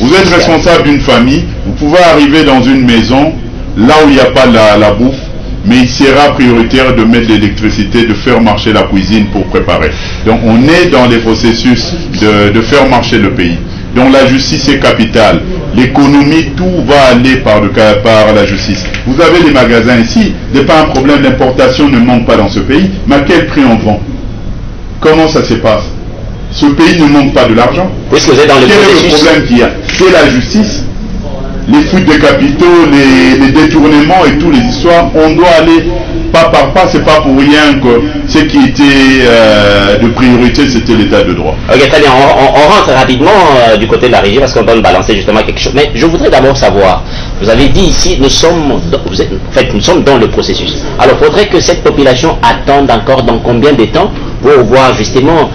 Vous êtes responsable d'une famille, vous pouvez arriver dans une maison, là où il n'y a pas la bouffe, mais il sera prioritaire de mettre l'électricité, de faire marcher la cuisine pour préparer. Donc on est dans les processus de faire marcher le pays. Donc la justice est capitale. L'économie, tout va aller par la justice. Vous avez les magasins ici, il n'y a pas un problème, l'importation ne manque pas dans ce pays, mais à quel prix on vend? Comment ça se passe? Ce pays ne manque pas de l'argent. Quel est le problème qu'il y a? C'est la justice. Les fuites de capitaux, les détournements et toutes les histoires, on doit aller pas par pas, c'est pas pour rien que ce qui était de priorité, c'était l'état de droit. Ok, très bien, on rentre rapidement du côté de la régie parce qu'on doit balancer justement quelque chose. Mais je voudrais d'abord savoir, vous avez dit ici, nous sommes dans le processus. Alors, il faudrait que cette population attende encore dans combien de temps pour voir justement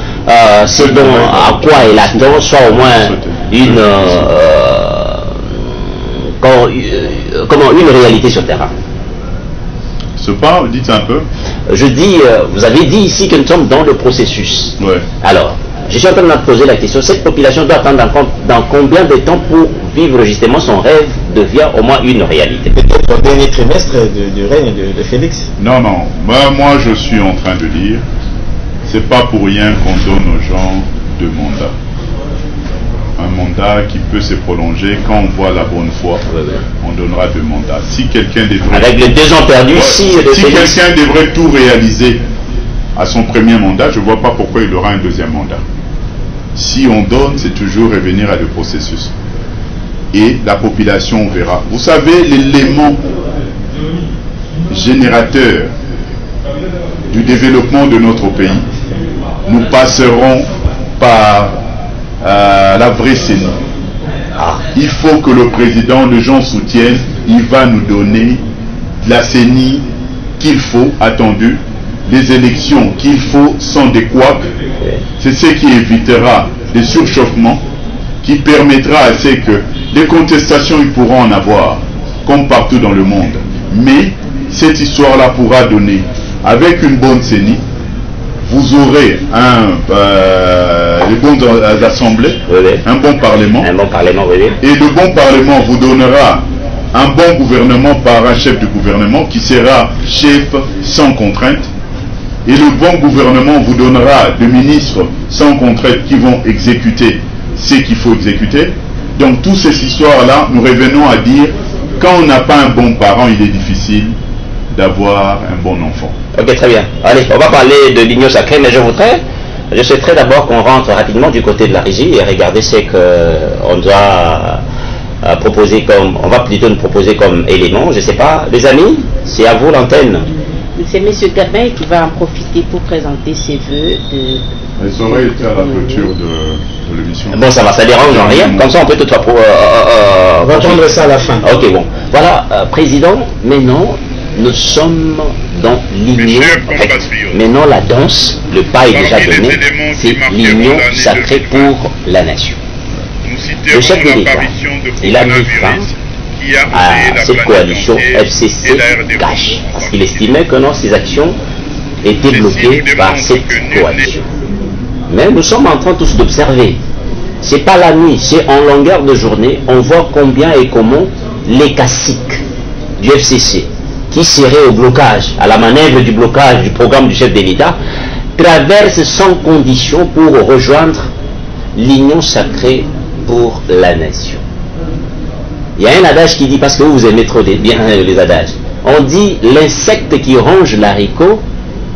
ce dont, à quoi elle attend, soit au moins une réalité sur le terrain. Ce pas, dites un peu. Je dis, vous avez dit ici que nous sommes dans le processus. Ouais. Alors, je suis en train de me poser la question, cette population doit attendre dans combien de temps pour vivre justement son rêve devient au moins une réalité? Peut-être au dernier trimestre du règne de Félix. Non, non. Moi, je suis en train de dire, c'est pas pour rien qu'on donne aux gens deux mandats. Un mandat qui peut se prolonger. Quand on voit la bonne foi, on donnera deux mandats. Si quelqu'un devrait... Avec les 2 ans perdus, si quelqu'un devrait tout réaliser à son premier mandat, je ne vois pas pourquoi il aura un deuxième mandat. Si on donne, c'est toujours revenir à le processus. Et la population verra. Vous savez, l'élément générateur du développement de notre pays, nous passerons par la vraie CENI. Il faut que le président, les gens soutiennent, il va nous donner la CENI qu'il faut, attendu, les élections qu'il faut sans découac. C'est ce qui évitera les surchauffements, qui permettra à ce que les contestations, ils pourront en avoir, comme partout dans le monde. Mais cette histoire-là pourra donner, avec une bonne CENI, vous aurez les bonnes assemblées, un bon parlement, et le bon parlement vous donnera un bon gouvernement par un chef de gouvernement qui sera chef sans contrainte, et le bon gouvernement vous donnera des ministres sans contrainte qui vont exécuter ce qu'il faut exécuter. Donc toutes ces histoires-là, nous revenons à dire, quand on n'a pas un bon parent, il est difficile d'avoir un bon enfant. Ok, très bien. Allez, on va parler de l'union sacrée, mais je souhaiterais d'abord qu'on rentre rapidement du côté de la régie et regarder ce qu'on doit proposer comme, on va plutôt nous proposer comme élément, je ne sais pas. Les amis, c'est à vous l'antenne. C'est M. Gabin qui va en profiter pour présenter ses vœux de... Ça aurait été à la clôture de l'émission. Bon, ça va, ça dérange en rien. Comme ça, on peut tout on va prendre ça à la fin. Ok, bon. Voilà, président, maintenant, nous sommes dans l'union. Maintenant, la danse, le pas est déjà donné, c'est l'union sacrée pour la nation. Le chef de l'État, il a mis fin à cette coalition FCC-Cash, parce qu'il estimait que non, ces actions étaient bloquées par cette coalition. Mais nous sommes en train tous d'observer. C'est pas la nuit, c'est en longueur de journée, on voit combien et comment les caciques du FCC, qui seraient au blocage, à la manœuvre du blocage du programme du chef de l'État, traversent sans condition pour rejoindre l'union sacrée pour la nation. Il y a un adage qui dit, parce que vous aimez trop bien les adages, on dit l'insecte qui ronge l'haricot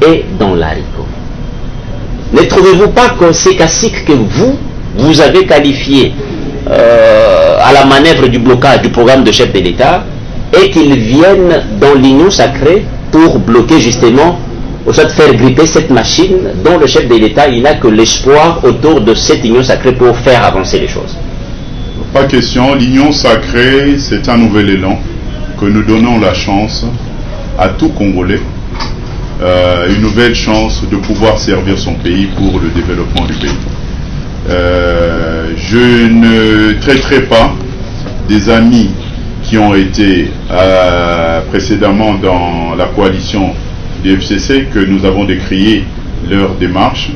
est dans l'haricot. Ne trouvez-vous pas que ces caciques que vous avez qualifiés à la manœuvre du blocage du programme de chef de l'État, et qu'ils viennent dans l'union sacrée pour bloquer justement, au fait de faire gripper cette machine dont le chef de l'État, il n'a que l'espoir autour de cette union sacrée pour faire avancer les choses? Pas question, l'union sacrée, c'est un nouvel élan que nous donnons la chance à tout Congolais, une nouvelle chance de pouvoir servir son pays pour le développement du pays. Je ne traiterai pas des amis qui ont été précédemment dans la coalition du FCC, que nous avons décrié leur démarche.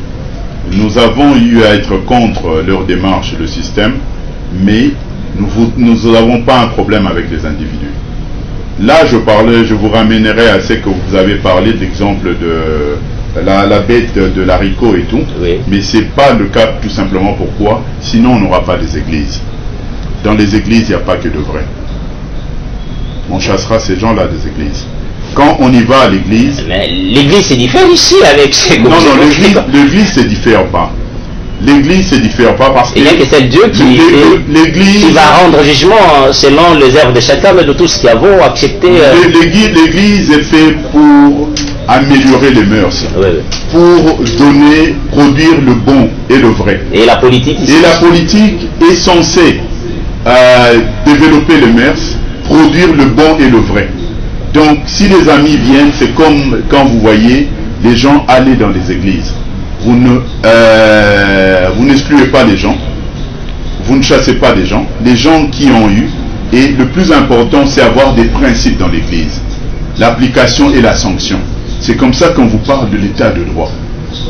Nous avons eu à être contre leur démarche, le système, mais nous n'avons pas un problème avec les individus. Là, je vous ramènerai à ce que vous avez parlé, d'exemple de la bête de l'haricot et tout, oui. Mais ce n'est pas le cas, tout simplement. Pourquoi? Sinon, on n'aura pas des églises. Dans les églises, il n'y a pas que de vrai. On chassera ces gens-là des églises. Quand on y va à l'église... Mais l'église, c'est différent ici avec ces... Non, l'église, c'est différent pas. L'église, c'est différent pas parce que... Il y a que c'est Dieu qui va rendre jugement selon les œuvres de chacun, mais de tous qui avons accepté... L'église est faite pour améliorer les mœurs, oui. Pour produire le bon et le vrai. Et la politique ici? Et la politique est censée développer les mœurs, produire le bon et le vrai. Donc, si les amis viennent, c'est comme quand vous voyez les gens aller dans les églises. Vous n'excluez pas les gens, vous ne chassez pas les gens qui ont eu, et le plus important, c'est avoir des principes dans l'église. L'application et la sanction. C'est comme ça qu'on vous parle de l'état de droit.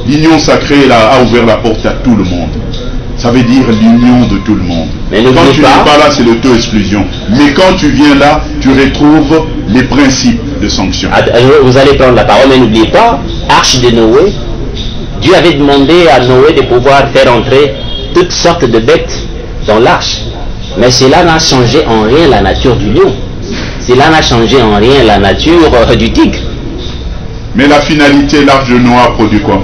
L'union sacrée a ouvert la porte à tout le monde. Ça veut dire l'union de tout le monde. Mais quand tu n'es pas là, c'est l'auto-exclusion. Mais quand tu viens là, tu retrouves les principes de sanction. Vous allez prendre la parole, mais n'oubliez pas, Arche de Noé, Dieu avait demandé à Noé de pouvoir faire entrer toutes sortes de bêtes dans l'arche. Mais cela n'a changé en rien la nature du lion. Cela n'a changé en rien la nature du tigre. Mais la finalité, l'arche de Noé a produit quoi?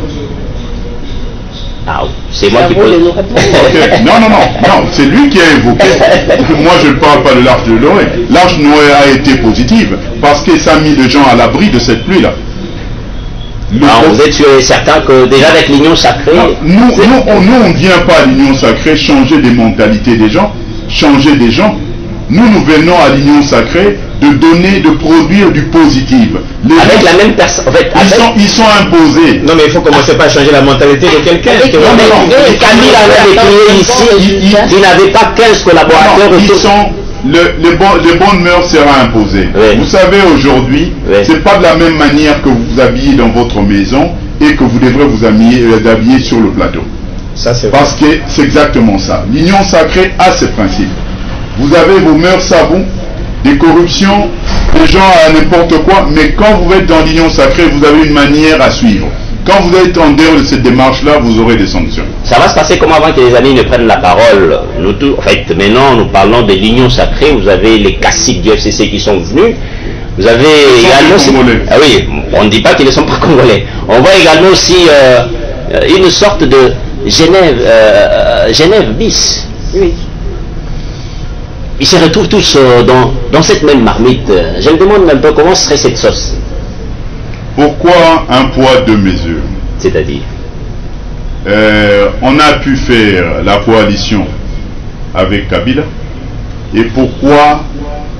Ah, c'est moi qui peux... Okay. Non, c'est lui qui a évoqué. Moi, je ne parle pas de l'arche de Noé. L'arche de Noé a été positive parce que ça a mis les gens à l'abri de cette pluie-là. Vous êtes certain que déjà avec l'union sacrée... Nous, on ne vient pas à l'union sacrée changer des mentalités des gens, changer des gens. Nous venons à l'union sacrée de produire du positif. Avec la même personne. En fait, ils sont imposés. Non, mais il faut commencer par changer la mentalité de quelqu'un. Camille avait décrié ici, il n'avait pas 15 collaborateurs. Les bonnes mœurs sera imposées. Oui. Vous savez, aujourd'hui, c'est pas de la même manière que vous vous habillez dans votre maison et que vous devrez vous habiller sur le plateau. Ça, c'est parce que c'est exactement ça. L'union sacrée a ses principes. Vous avez vos mœurs à vous, des corruptions, des gens à n'importe quoi, mais quand vous êtes dans l'union sacrée, vous avez une manière à suivre. Quand vous êtes en dehors de cette démarche-là, vous aurez des sanctions. Ça va se passer comme avant que les amis ne prennent la parole. En fait, maintenant, nous parlons de l'union sacrée. Vous avez les caciques du FCC qui sont venus. Vous avez également... Congolais. Ah oui, on ne dit pas qu'ils ne sont pas congolais. On voit également aussi une sorte de Genève bis. Oui. Ils se retrouvent tous dans cette même marmite. Je me demande un peu comment serait cette sauce. Pourquoi un poids, deux mesures? C'est-à-dire on a pu faire la coalition avec Kabila. Et pourquoi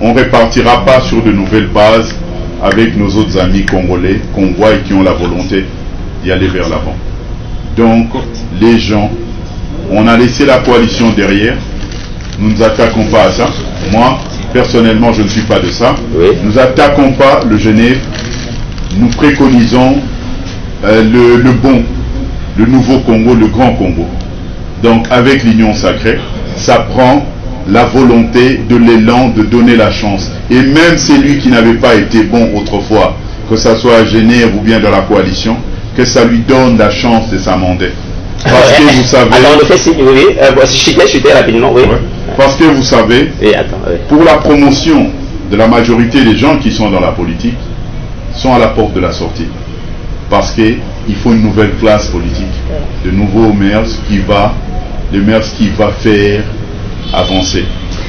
on ne répartira pas sur de nouvelles bases avec nos autres amis congolais qu'on voit et qui ont la volonté d'y aller vers l'avant? Donc, les gens, on a laissé la coalition derrière. Nous ne nous attaquons pas à ça. Moi, personnellement je ne suis pas de ça, oui. Nous n'attaquons pas le Genève, nous préconisons le nouveau Congo, le grand Congo. Donc avec l'Union sacrée, ça prend la volonté de l'élan de donner la chance. Et même celui qui n'avait pas été bon autrefois, que ce soit à Genève ou bien dans la coalition, que ça lui donne la chance de s'amender. Parce que vous savez... Alors, on fait oui, chuter rapidement, oui. Ouais. Parce que vous savez, oui. Pour la promotion de la majorité des gens qui sont dans la politique, sont à la porte de la sortie. Parce qu'il faut une nouvelle classe politique, de nouveaux maires qui va faire avancer.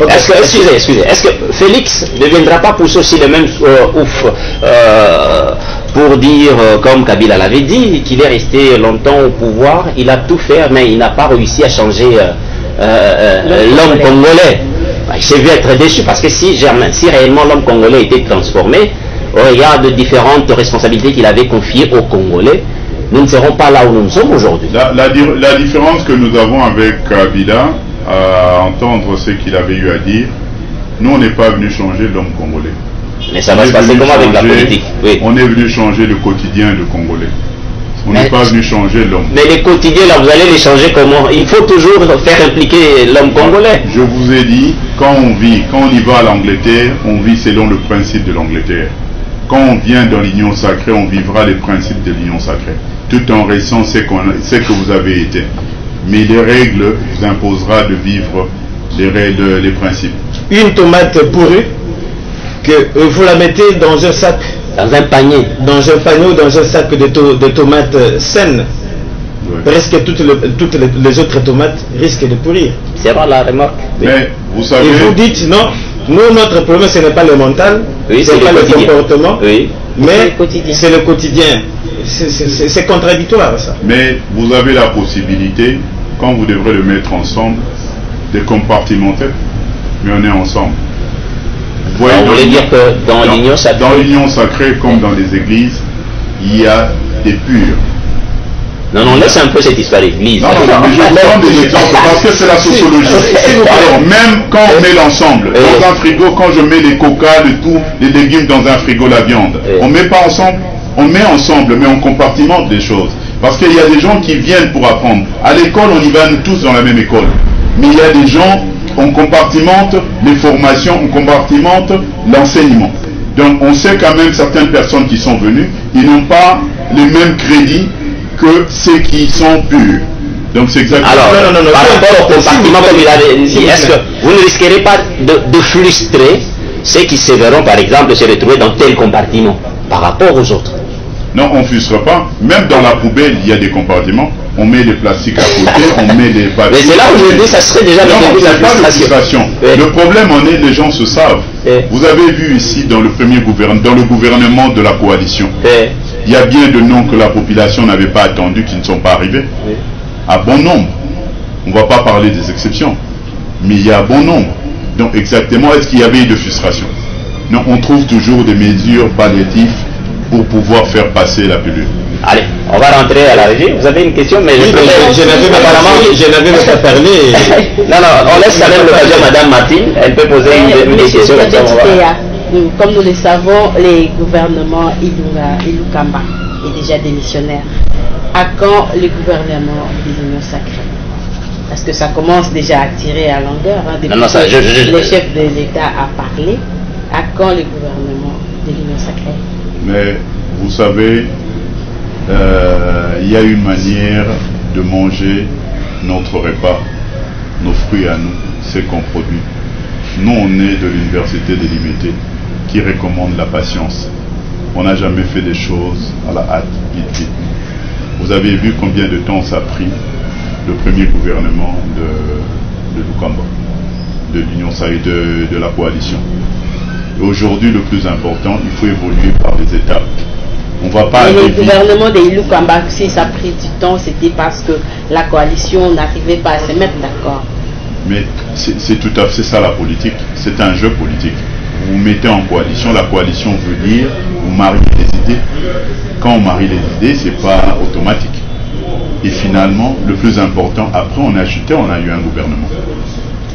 Est-ce que Félix ne viendra pas pousser aussi le même ouf pour dire, comme Kabila l'avait dit, qu'il est resté longtemps au pouvoir, il a tout fait, mais il n'a pas réussi à changer l'homme congolais. Il s'est vu être déçu parce que si réellement l'homme congolais était transformé, au regard de différentes responsabilités qu'il avait confiées aux Congolais, nous ne serons pas là où nous sommes aujourd'hui. La différence que nous avons avec Kabila, à entendre ce qu'il avait eu à dire, nous on n'est pas venu changer l'homme congolais. Mais ça va se passer comment avec la politique? Oui. On est venu changer le quotidien de Congolais. On n'est pas venu changer l'homme. Mais les quotidiens là, vous allez les changer comment? Il faut toujours faire impliquer l'homme congolais. Je vous ai dit, quand on y va à l'Angleterre, on vit selon le principe de l'Angleterre. Quand on vient dans l'Union sacrée, on vivra les principes de l'Union sacrée, tout en restant ce que vous avez été. Mais les règles vous imposera de vivre les principes. Une tomate pourrie, que vous la mettez dans un sac. Dans un panier. Dans un panier ou dans un sac de tomates saines. Ouais. Presque toutes les autres tomates risquent de pourrir. C'est vrai la remarque. Mais vous savez... Et vous dites non, nous notre problème ce n'est pas le mental, oui, c'est pas le comportement, oui. mais c'est le quotidien. C'est contradictoire ça. Mais vous avez la possibilité, quand vous devrez le mettre ensemble, de compartimenter, mais on est ensemble. Vous voulez dire que dans l'Union sacrée... Dans l'Union sacrée, comme dans les églises, il y a des purs. Non, laisse un peu cette histoire d'église. Non, mais je vous donne des exemples parce que c'est la sociologie. Alors, même quand on met l'ensemble, dans un frigo, quand je mets les coca, les légumes dans un frigo, la viande, on ne met pas ensemble. On met ensemble, mais on compartimente les choses. Parce qu'il y a des gens qui viennent pour apprendre. À l'école, on y va nous tous dans la même école. Mais il y a des gens, on compartimente les formations, on compartimente l'enseignement. Donc on sait quand même certaines personnes qui sont venues, ils n'ont pas le même crédit que ceux qui sont purs. Donc c'est exactement... Alors, non, par rapport au compartiment, comme il avait dit, est-ce que vous ne risquerez pas de frustrer ceux qui se verront, par exemple, se retrouver dans tel compartiment par rapport aux autres? Non, on ne frustre pas. Même dans la poubelle, il y a des compartiments. On met les plastiques à côté, on met les papiers. Mais c'est là où je dis ça serait déjà non, c'est pas de frustration. Oui. Le problème en est, les gens se savent. Oui. Vous avez vu ici dans le gouvernement de la coalition, oui. Il y a bien de noms que la population n'avait pas attendus qui ne sont pas arrivés. Oui. À bon nombre. On ne va pas parler des exceptions. Mais il y a bon nombre. Donc exactement, est-ce qu'il y avait eu de frustration? Non, on trouve toujours des mesures palliatives pour pouvoir faire passer la pilule. Allez, on va rentrer à la régie. Vous avez une question, mais je n'avais même pas parlé. Non, on laisse quand même l'occasion à Madame Martine. Elle peut poser une question. Comme nous le savons, les gouvernements Ilou Kamba est déjà démissionnaire. À quand le gouvernement des Unions sacrées? Parce que ça commence déjà à tirer à longueur. Depuis le chef de l'État a parlé. À quand le gouvernement de l'Union sacrée? Mais vous savez, il y a une manière de manger notre repas, nos fruits à nous, ce qu'on produit. Nous, on est de l'université de l'IMT qui recommande la patience. On n'a jamais fait des choses à la hâte, vite. Vous avez vu combien de temps ça a pris le premier gouvernement de Lukamba, de l'Union de la coalition. Aujourd'hui, le plus important, il faut évoluer par les étapes. On va pas. Mais le gouvernement de Ilou Kamba, si ça a pris du temps, c'était parce que la coalition n'arrivait pas à se mettre d'accord. Mais c'est tout à fait ça la politique. C'est un jeu politique. Vous mettez en coalition. La coalition veut dire vous mariez les idées. Quand on marie les idées, c'est pas automatique. Et finalement, le plus important, après on a chuté, on a eu un gouvernement.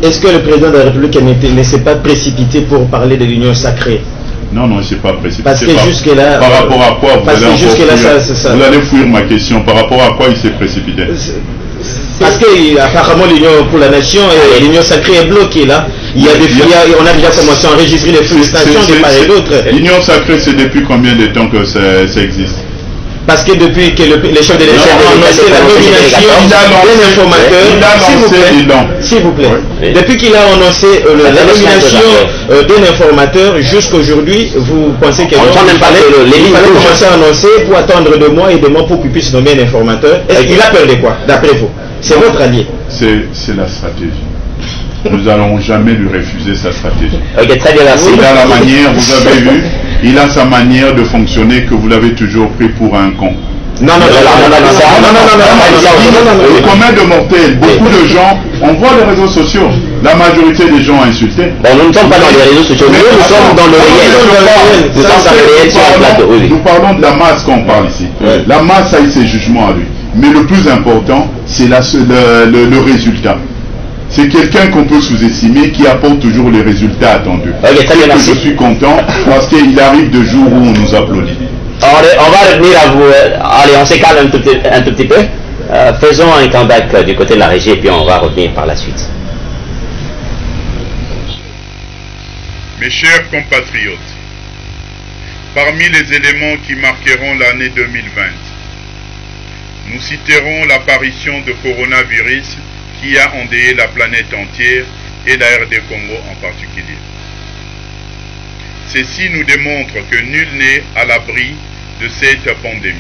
est-ce que le président de la République ne s'est pas précipité pour parler de l'union sacrée? Non, non, c'est pas précipité. Parce que jusque-là... Par rapport à quoi vous allez fuir ma question. Par rapport à quoi il s'est précipité? Parce que apparemment l'union pour la nation et l'union sacrée est bloquée là. On a déjà commencé à enregistrer les frustrations de part et d'autre. L'union sacrée, c'est depuis combien de temps que ça existe? Parce que depuis que les chefs de l'État ont annoncé la nomination d'un informateur, s'il vous plaît, depuis qu'il a annoncé la nomination d'un informateur jusqu'à aujourd'hui, vous pensez qu'il fallait commencer à annoncer pour attendre 2 mois et 2 mois pour qu'il puisse nommer un informateur? Il a peur de quoi, d'après vous? C'est votre allié. C'est la stratégie. Nous n'allons jamais lui refuser sa stratégie. Très bien, merci. Il a la manière, vous avez vu, il a sa manière de fonctionner que vous l'avez toujours pris pour un con. Non. Combien de mortels, beaucoup de gens, on voit les réseaux sociaux, la majorité des gens insultés. Bon, nous ne sommes pas dans les réseaux sociaux, nous sommes dans le réel. Nous sommes dans le réel sur le plateau. Nous parlons de la masse quand on parle ici. La masse a eu ses jugements à lui. Mais le plus important, c'est le résultat. C'est quelqu'un qu'on peut sous-estimer qui apporte toujours les résultats attendus. Je suis content parce qu'il arrive de jours où on nous applaudit. On va revenir à vous. Allez, on s'écale un tout petit peu. Faisons un comeback du côté de la régie et puis on va revenir par la suite. Mes chers compatriotes, parmi les éléments qui marqueront l'année 2020, nous citerons l'apparition de coronavirus qui a endeuillé la planète entière et la RD Congo en particulier. Ceci nous démontre que nul n'est à l'abri de cette pandémie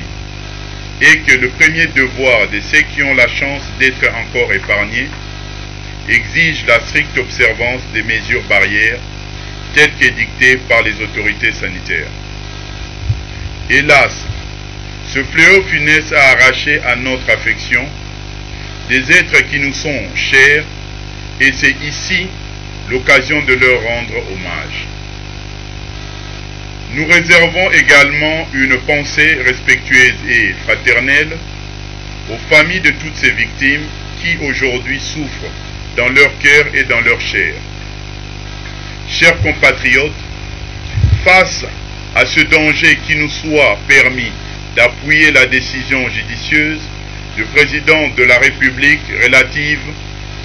et que le premier devoir de ceux qui ont la chance d'être encore épargnés exige la stricte observance des mesures barrières telles qu'édictées par les autorités sanitaires. Hélas, ce fléau funeste a arraché à notre affection des êtres qui nous sont chers et c'est ici l'occasion de leur rendre hommage. Nous réservons également une pensée respectueuse et fraternelle aux familles de toutes ces victimes qui aujourd'hui souffrent dans leur cœur et dans leur chair. Chers compatriotes, face à ce danger qui nous soit permis d'appuyer la décision judicieuse du président de la République relative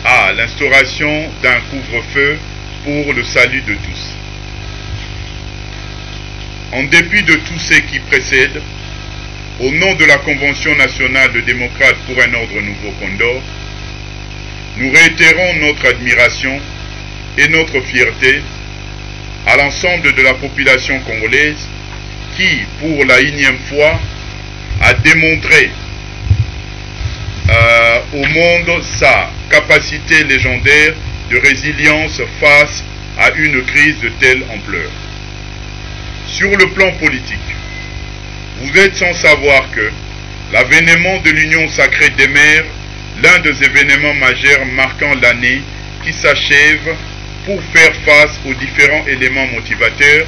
à l'instauration d'un couvre-feu pour le salut de tous. En dépit de tout ce qui précède, au nom de la Convention nationale de démocrates pour un ordre nouveau Condor, nous réitérons notre admiration et notre fierté à l'ensemble de la population congolaise qui, pour la 1e fois, a démontré au monde sa capacité légendaire de résilience face à une crise de telle ampleur. Sur le plan politique, vous êtes sans savoir que l'avènement de l'Union sacrée des mers, l'un des événements majeurs marquant l'année qui s'achève pour faire face aux différents éléments motivateurs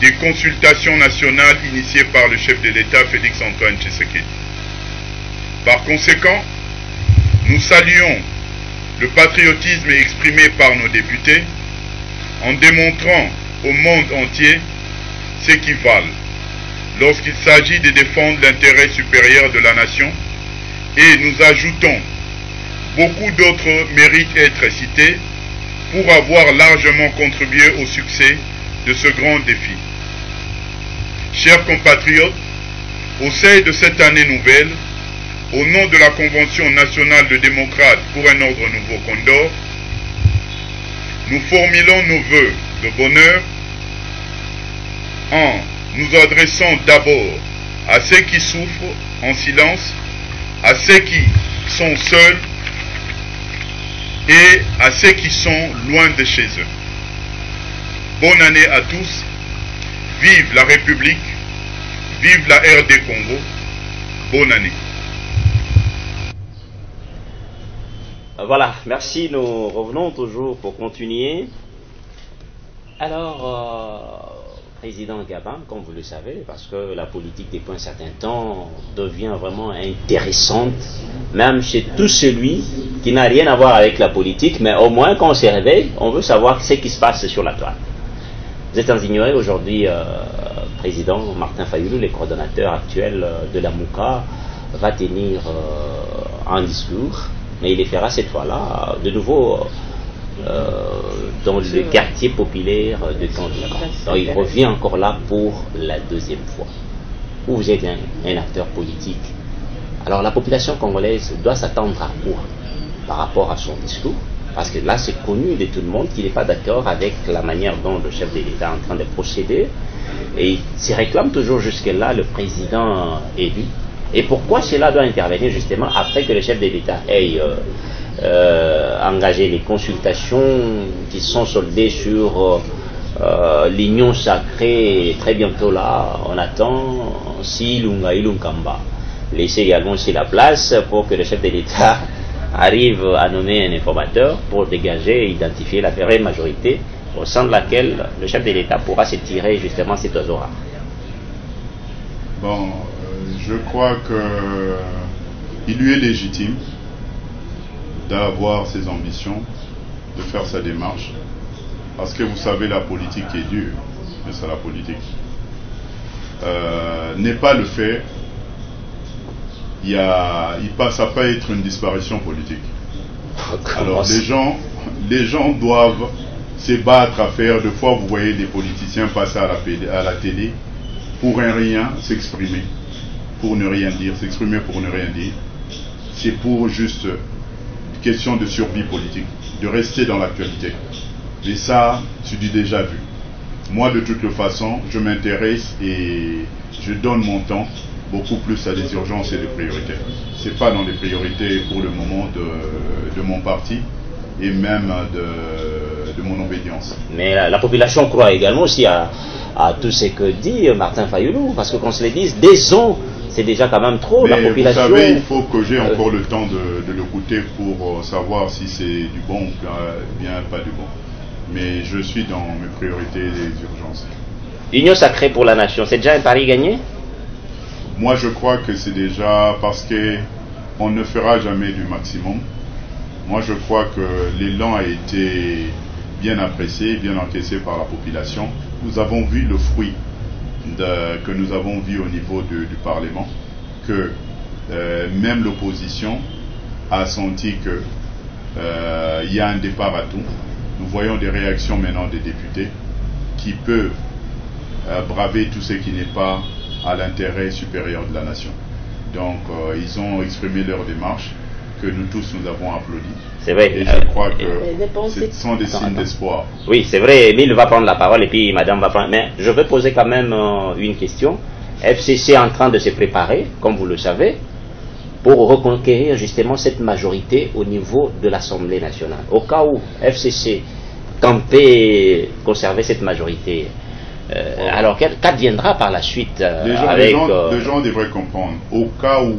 des consultations nationales initiées par le chef de l'État Félix-Antoine Tshisekedi. Par conséquent, nous saluons le patriotisme exprimé par nos députés en démontrant au monde entier ce qu'ils valent lorsqu'il s'agit de défendre l'intérêt supérieur de la nation et nous ajoutons beaucoup d'autres méritent être cités pour avoir largement contribué au succès de ce grand défi. Chers compatriotes, au sein de cette année nouvelle, au nom de la Convention nationale de démocrates pour un ordre nouveau Condor, nous formulons nos vœux de bonheur en nous adressant d'abord à ceux qui souffrent en silence, à ceux qui sont seuls et à ceux qui sont loin de chez eux. Bonne année à tous, vive la République, vive la RD Congo, bonne année. Voilà, merci, nous revenons toujours pour continuer. Alors, Président Gabin, comme vous le savez, parce que la politique depuis un certain temps devient vraiment intéressante, même chez tout celui qui n'a rien à voir avec la politique, mais au moins quand on se réveille, on veut savoir ce qui se passe sur la toile. Vous êtes en ignoré aujourd'hui, Président Martin Fayulu, le coordonnateur actuel de la MOUCA, va tenir un discours, mais il le fera cette fois-là de nouveau dans le quartier populaire de Kandiakan. Donc il revient encore là pour la deuxième fois. Vous êtes un acteur politique. Alors la population congolaise doit s'attendre à quoi par rapport à son discours? Parce que là c'est connu de tout le monde qu'il n'est pas d'accord avec la manière dont le chef de l'État est en train de procéder. Et il se réclame toujours jusque-là le président élu. Et pourquoi cela doit intervenir justement après que le chef de l'État ait engagé les consultations qui sont soldées sur l'union sacrée? Très bientôt là, on attend si Ilunga Ilunkamba. Laissez également aussi la place pour que le chef de l'État arrive à nommer un informateur pour dégager et identifier la vraie majorité au sein de laquelle le chef de l'État pourra se tirer justement cet oiseau rare. Bon, je crois qu'il lui est légitime d'avoir ses ambitions, de faire sa démarche, parce que vous savez, la politique est dure, mais c'est la politique. N'est pas le fait, ça peut être une disparition politique. Alors les gens doivent se battre à faire. Des fois, vous voyez des politiciens passer à la télé pour rien s'exprimer, pour ne rien dire, s'exprimer pour ne rien dire. C'est pour juste question de survie politique, de rester dans l'actualité. Mais ça, c'est du déjà vu. Moi, de toute façon, je m'intéresse et je donne mon temps beaucoup plus à des urgences et des priorités. C'est pas dans les priorités pour le moment de mon parti et même de mon obédience. Mais la population croit également aussi à tout ce que dit Martin Fayulu, parce que qu'on se le dise, des ans, c'est déjà quand même trop. Mais la population. Vous savez, il faut que j'ai encore le temps de l'écouter pour savoir si c'est du bon ou bien pas du bon. Mais je suis dans mes priorités et les urgences. Union sacrée pour la nation, c'est déjà un pari gagné? Moi, je crois que c'est déjà parce qu'on ne fera jamais du maximum. Moi, je crois que l'élan a été bien apprécié, bien encaissé par la population. Nous avons vu le fruit que nous avons vu au niveau du Parlement, que même l'opposition a senti qu'il y a un départ à tout. Nous voyons des réactions maintenant des députés qui peuvent braver tout ce qui n'est pas à l'intérêt supérieur de la nation. Donc ils ont exprimé leur démarche que nous tous nous avons applaudi. C'est vrai. Et je crois que ce sont des signes d'espoir. Oui, c'est vrai. Émile va prendre la parole et puis madame va prendre. Mais je veux poser quand même une question. FCC est en train de se préparer, comme vous le savez, pour reconquérir justement cette majorité au niveau de l'Assemblée nationale. Au cas où FCC tentait conserver cette majorité, alors qu'adviendra par la suite les gens devraient comprendre, au cas où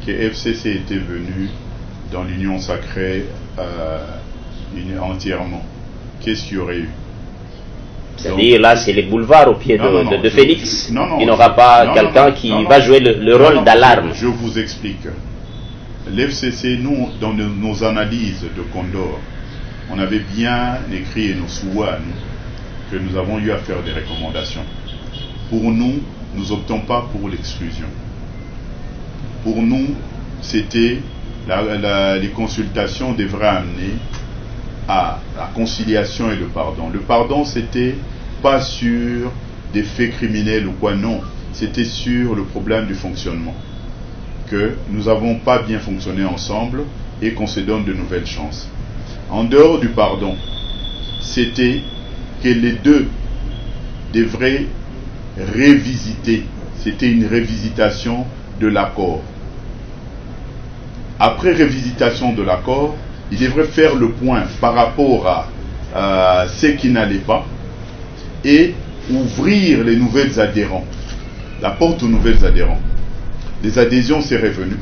que FCC était venu dans l'union sacrée entièrement, qu'est-ce qu'il y aurait eu? C'est-à-dire là c'est les boulevards au pied de Félix. Il n'aura pas quelqu'un qui va jouer le rôle d'alarme. Je vous explique. L'FCC, nous, dans nos analyses de Condor, on avait bien écrit et nos souhaits que nous avons eu à faire des recommandations. Pour nous, nous optons pas pour l'exclusion. Pour nous, c'était les consultations devraient amener à la conciliation et le pardon. Le pardon, c'était pas sur des faits criminels ou quoi, non. C'était sur le problème du fonctionnement. Que nous n'avons pas bien fonctionné ensemble et qu'on se donne de nouvelles chances. En dehors du pardon, c'était que les deux devraient révisiter. C'était une révisitation de l'accord. Après révisitation de l'accord, il devrait faire le point par rapport à ce qui n'allait pas et ouvrir les nouvelles adhérents, la porte aux nouvelles adhérents. Les adhésions seraient venues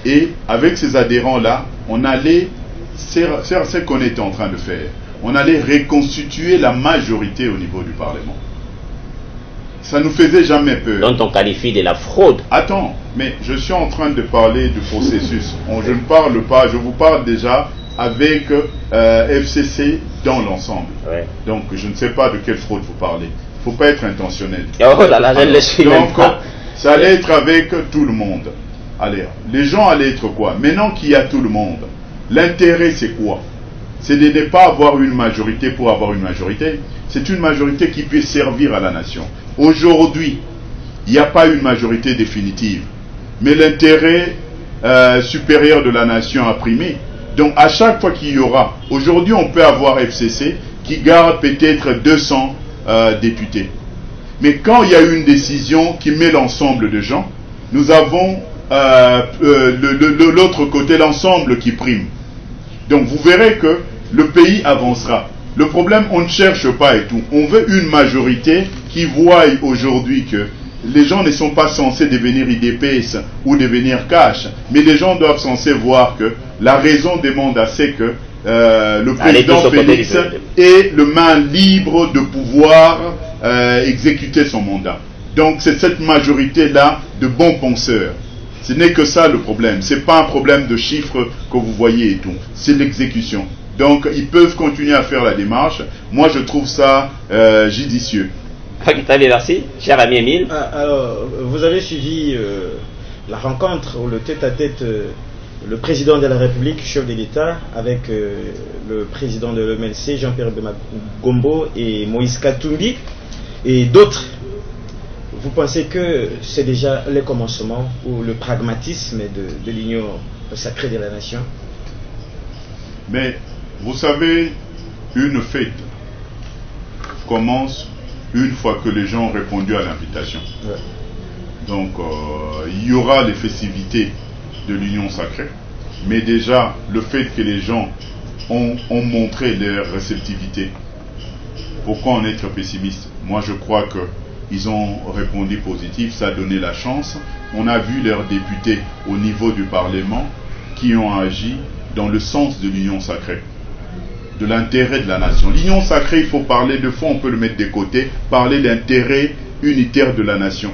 et avec ces adhérents-là, on allait faire ce qu'on était en train de faire. On allait reconstituer la majorité au niveau du Parlement. ça nous faisait jamais peur. Dont on qualifie de la fraude. Attends, mais je suis en train de parler du processus. Je ne parle pas, je vous parle déjà avec FCC dans l'ensemble. Ouais. Donc je ne sais pas de quelle fraude vous parlez. Il ne faut pas être intentionnel. Oh là là, je ne le suis même pas. Ça allait être avec tout le monde. Allez, les gens allaient être quoi? Maintenant qu'il y a tout le monde, l'intérêt c'est quoi? C'est de ne pas avoir une majorité pour avoir une majorité. C'est une majorité qui peut servir à la nation. Aujourd'hui, il n'y a pas une majorité définitive. Mais l'intérêt supérieur de la nation a primé. Donc à chaque fois qu'il y aura, aujourd'hui on peut avoir FCC qui garde peut-être 200 députés. Mais quand il y a une décision qui met l'ensemble de gens, nous avons l'autre côté, l'ensemble qui prime. Donc vous verrez que le pays avancera. Le problème, on ne cherche pas et tout. On veut une majorité qui voit aujourd'hui que les gens ne sont pas censés devenir IDPS ou devenir cash, mais les gens doivent censés voir que la raison demande assez que le président Félix ait le main libre de pouvoir exécuter son mandat. Donc c'est cette majorité-là de bons penseurs. Ce n'est que ça le problème. Ce n'est pas un problème de chiffres que vous voyez et tout. C'est l'exécution. Donc ils peuvent continuer à faire la démarche. Moi je trouve ça judicieux. Merci, cher ami Émile. Alors, vous avez suivi la rencontre ou le tête-à-tête, le président de la République, chef de l'État, avec le président de l'EMLC, Jean-Pierre Gombo et Moïse Katumbi et d'autres. Vous pensez que c'est déjà le commencement ou le pragmatisme de l'union sacrée de la nation? Mais vous savez, une fête commence une fois que les gens ont répondu à l'invitation. Ouais. Donc il y aura les festivités de l'union sacrée, mais déjà le fait que les gens ont montré leur réceptivité. Pourquoi en être pessimiste? Moi je crois que ils ont répondu positif, ça a donné la chance. On a vu leurs députés au niveau du Parlement qui ont agi dans le sens de l'union sacrée, de l'intérêt de la nation. L'union sacrée, il faut parler de fond, on peut le mettre de côté, parler de l'intérêt unitaire de la nation.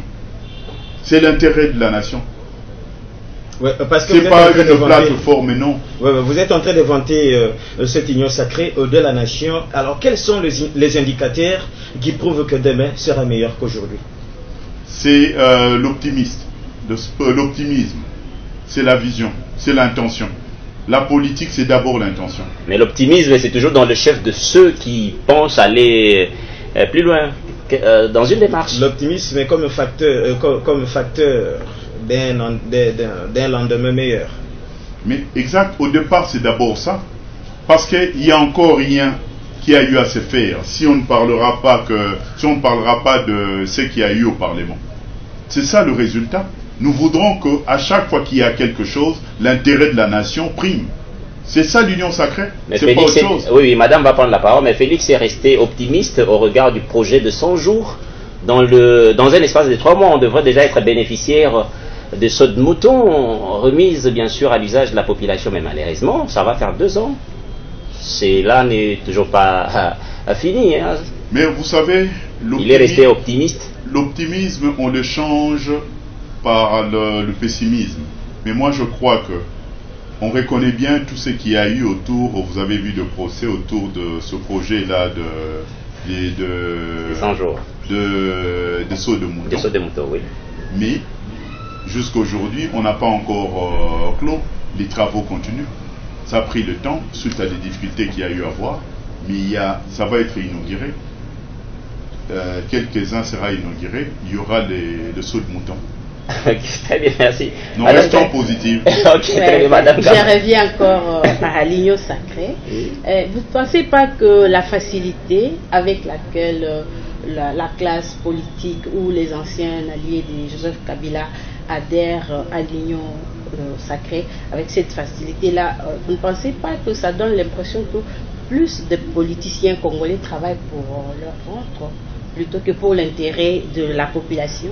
C'est l'intérêt de la nation. Ouais, parce que c'est pas une plateforme, non. Ouais, vous êtes en train de vanter cette union sacrée de la nation. Alors, quels sont les indicateurs qui prouvent que demain sera meilleur qu'aujourd'hui? C'est l'optimisme, c'est la vision, c'est l'intention. La politique, c'est d'abord l'intention. Mais l'optimisme, c'est toujours dans le chef de ceux qui pensent aller plus loin, dans une démarche. L'optimisme est comme facteur d'un lendemain meilleur. Mais exact, au départ, c'est d'abord ça. Parce qu'il n'y a encore rien qui a eu à se faire si on ne parlera pas de ce qu'il y a eu au Parlement. C'est ça le résultat. Nous voudrons qu'à chaque fois qu'il y a quelque chose, l'intérêt de la nation prime. C'est ça l'union sacrée. C'est pas autre chose. Oui, madame va prendre la parole, mais Félix est resté optimiste au regard du projet de 100 jours. Dans un espace de 3 mois, on devrait déjà être bénéficiaire de sauts de moutons, remise bien sûr à l'usage de la population, mais malheureusement, ça va faire 2 ans. Là n'est toujours pas fini. Hein. Mais vous savez, il est resté optimiste. L'optimisme, on le change par le pessimisme. Mais moi je crois que on reconnaît bien tout ce qu'il y a eu autour, vous avez vu de procès autour de ce projet-là de 100 jours. De sauts de moutons. Des sauts de moutons, oui. Mais jusqu'à aujourd'hui, on n'a pas encore clos. Les travaux continuent. Ça a pris le temps, suite à des difficultés qu'il y a eu à voir. Mais ça va être inauguré. Quelques-uns sera inauguré. Il y aura le saut de moutons. Très bien, merci. Nous restons positifs. Très bien, madame. Je reviens encore à l'union sacrée. Vous ne pensez pas que la facilité avec laquelle la classe politique ou les anciens alliés de Joseph Kabila adhèrent à l'union sacrée, avec cette facilité-là, vous ne pensez pas que ça donne l'impression que plus de politiciens congolais travaillent pour leur compte plutôt que pour l'intérêt de la population?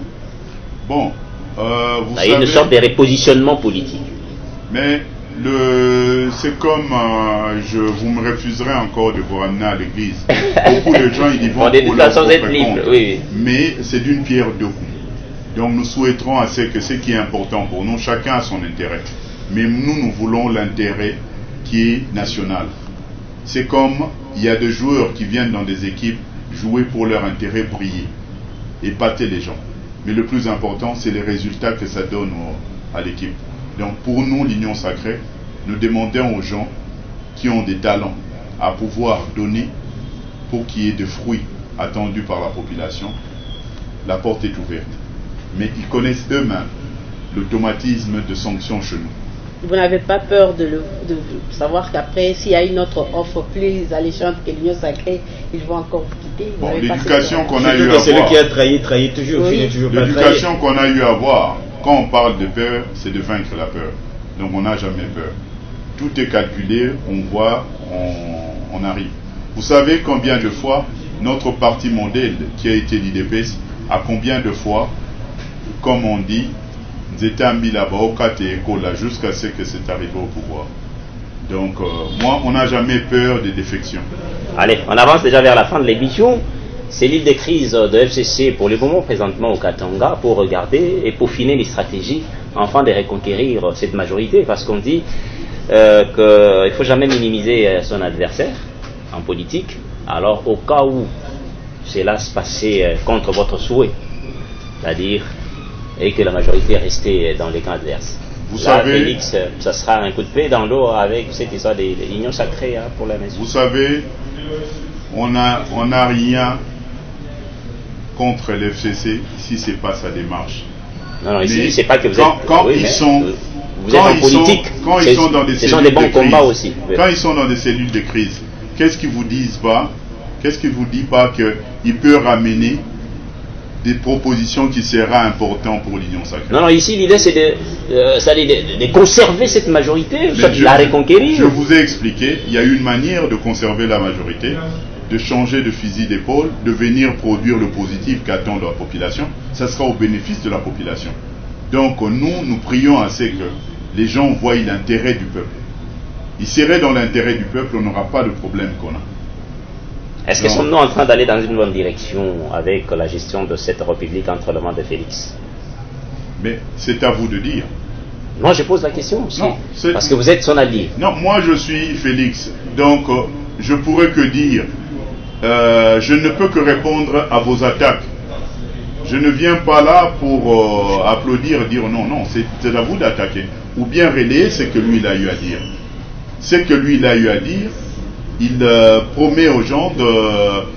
Bon, il y a une sorte de repositionnement politique. Mais c'est comme, vous me refuserez encore de vous ramener à l'église. Beaucoup de gens, ils y vont pour leur propre compte. Oui. Mais c'est d'une pierre deux coups. Donc nous souhaiterons assez que ce qui est important pour nous, chacun a son intérêt. Mais nous voulons l'intérêt qui est national. C'est comme, il y a des joueurs qui viennent dans des équipes jouer pour leur intérêt, briller, épater les gens. Mais le plus important, c'est les résultats que ça donne à l'équipe. Donc pour nous, l'Union Sacrée, nous demandons aux gens qui ont des talents à pouvoir donner pour qu'il y ait des fruits attendus par la population. La porte est ouverte. Mais ils connaissent eux-mêmes l'automatisme de sanctions chez nous. Vous n'avez pas peur de savoir qu'après, s'il y a une autre offre plus alléchante que l'Union Sacrée, ils vont encore vous quitter? Bon, l'éducation qu'on a eu à voir. Celui qui a trahi toujours, finit toujours pas trahi. L'éducation qu'on a eu à voir, quand on parle de peur, c'est de vaincre la peur. Donc on n'a jamais peur. Tout est calculé, on voit, on arrive. Vous savez combien de fois notre parti modèle, qui a été l'IDPS, a combien de fois, comme on dit, jusqu'à ce que c'est arrivé au pouvoir. Donc, moi, on n'a jamais peur des défections. Allez, on avance déjà vers la fin de l'émission. C'est l'île de crise de FCC pour le moment présentement au Katanga pour regarder et peaufiner les stratégies afin de reconquérir cette majorité, parce qu'on dit qu'il ne faut jamais minimiser son adversaire en politique. Alors, au cas où cela se passait contre votre souhait, c'est-à-dire et que la majorité est restée dans les camps adverses. Vous savez, Félix, ça sera un coup de pied dans l'eau avec cette histoire de l'Union Sacrée pour la nation. Vous savez, on n'a rien contre l'FCC si ce n'est pas sa démarche. Non, ici, c'est pas que vous êtes... Quand ils sont... Vous êtes en politique, quand ils sont dans des cellules des bons de combats crise, aussi. Quand ils sont dans des cellules de crise, qu'est-ce qu'ils vous disent pas? Qu'est-ce qu'ils vous disent pas qu'il peut ramener des propositions qui sera importantes pour l'Union Sacrée? Non, ici l'idée c'est de conserver cette majorité, de la reconquérir. Je vous ai expliqué, il y a une manière de conserver la majorité, de changer de fusil d'épaule, de venir produire le positif qu'attend la population. Ça sera au bénéfice de la population. Donc nous prions assez que les gens voient l'intérêt du peuple. Ils seraient dans l'intérêt du peuple, on n'aura pas de problème qu'on a. Est-ce que sommes-nous en train d'aller dans une bonne direction avec la gestion de cette république entre les mains de Félix? Mais c'est à vous de dire. Non, je pose la question aussi. Non, parce que vous êtes son allié. Non, moi je suis Félix. Donc je pourrais que dire, je ne peux que répondre à vos attaques. Je ne viens pas là pour applaudir, dire non, c'est à vous d'attaquer. Ou bien relayer ce que lui il a eu à dire. Ce que lui il a eu à dire, il promet aux gens,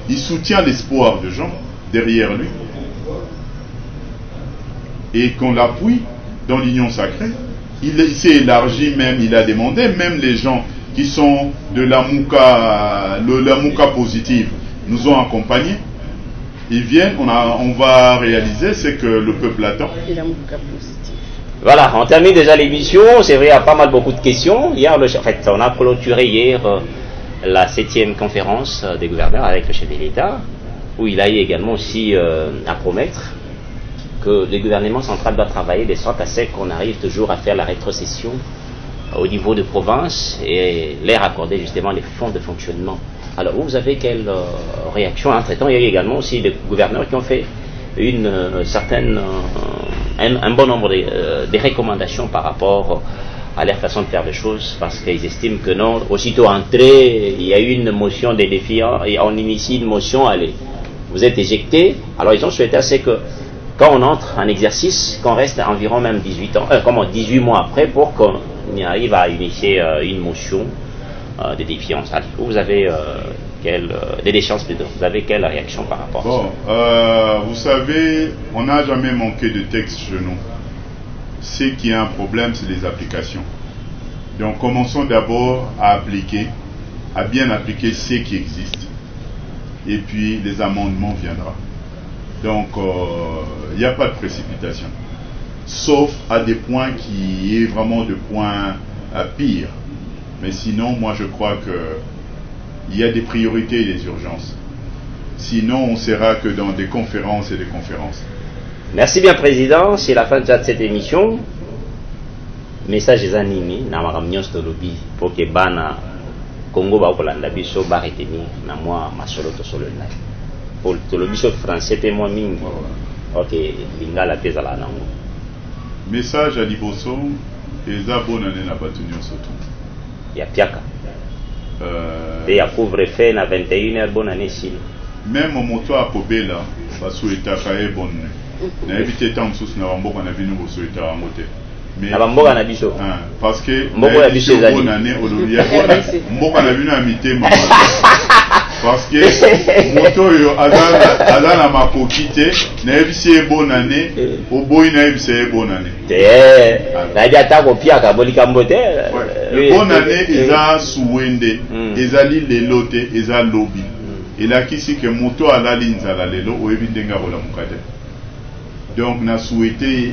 il soutient l'espoir de gens derrière lui. Et qu'on l'appuie dans l'Union Sacrée. Il s'est élargi même, il a demandé, même les gens qui sont de la Mouka positive nous ont accompagnés. Ils viennent, on va réaliser ce que le peuple attend. Et la Mouka positive. Voilà, on termine déjà l'émission. C'est vrai, il y a pas mal beaucoup de questions. Hier, on a clôturé hier la 7e conférence des gouverneurs avec le chef de l'État, où il a eu également aussi à promettre que le gouvernement central doit travailler de sorte à ce qu'on arrive toujours à faire la rétrocession au niveau de province et leur accorder justement les fonds de fonctionnement. Alors vous avez quelle réaction? Entre-temps, il y a eu également aussi des gouverneurs qui ont fait un bon nombre de recommandations par rapport à leur façon de faire les choses, parce qu'ils estiment que non, aussitôt entré, il y a eu une motion des défiants, et on initie une motion, allez, vous êtes éjecté. Alors ils ont souhaité assez que quand on entre en exercice, qu'on reste environ même 18 mois après pour qu'on arrive à initier une motion de défiance. Alors, vous avez des déchéances plutôt. Vous avez quelle réaction par rapport à ça? Vous savez, on n'a jamais manqué de texte chez nous. Ce qui est un problème, c'est les applications. Donc commençons d'abord à bien appliquer ce qui existe. Et puis les amendements viendront. Donc il n'y a pas de précipitation. Sauf à des points qui est vraiment de points pires. Mais sinon, moi je crois qu'il y a des priorités et des urgences. Sinon, on sera que dans des conférences et des conférences. Merci bien, Président. C'est la fin de cette émission. message eza nini na makambo nyonso tolobi po ke bana Congo bakolanda biso ba retenir na mwa masolo tosolo na pour tolobi so français pe moi mingi OK lingala pe zala nango message à liboso eza bonne année na batu nyonso tu ya piaka et ya couvre-feu na 21h bonne année ici même moto a kobela basueta kae bonne na éviter tant sous na bamboka na bino bo sueta ngote mais na bamboka na biso parce que mboka ya biso ezali bonne année olobia mboka na bino ya mitema parce que moto yo azala na makoki te na éviter bonne année oboyi na éviter bonne année na dia ta ko piaka bolika mbote bonne année eza suwende ezali lelo te eza lobi elakisi ke moto alali nzala lelo oyebi ndenga bola mukate donc na souhaité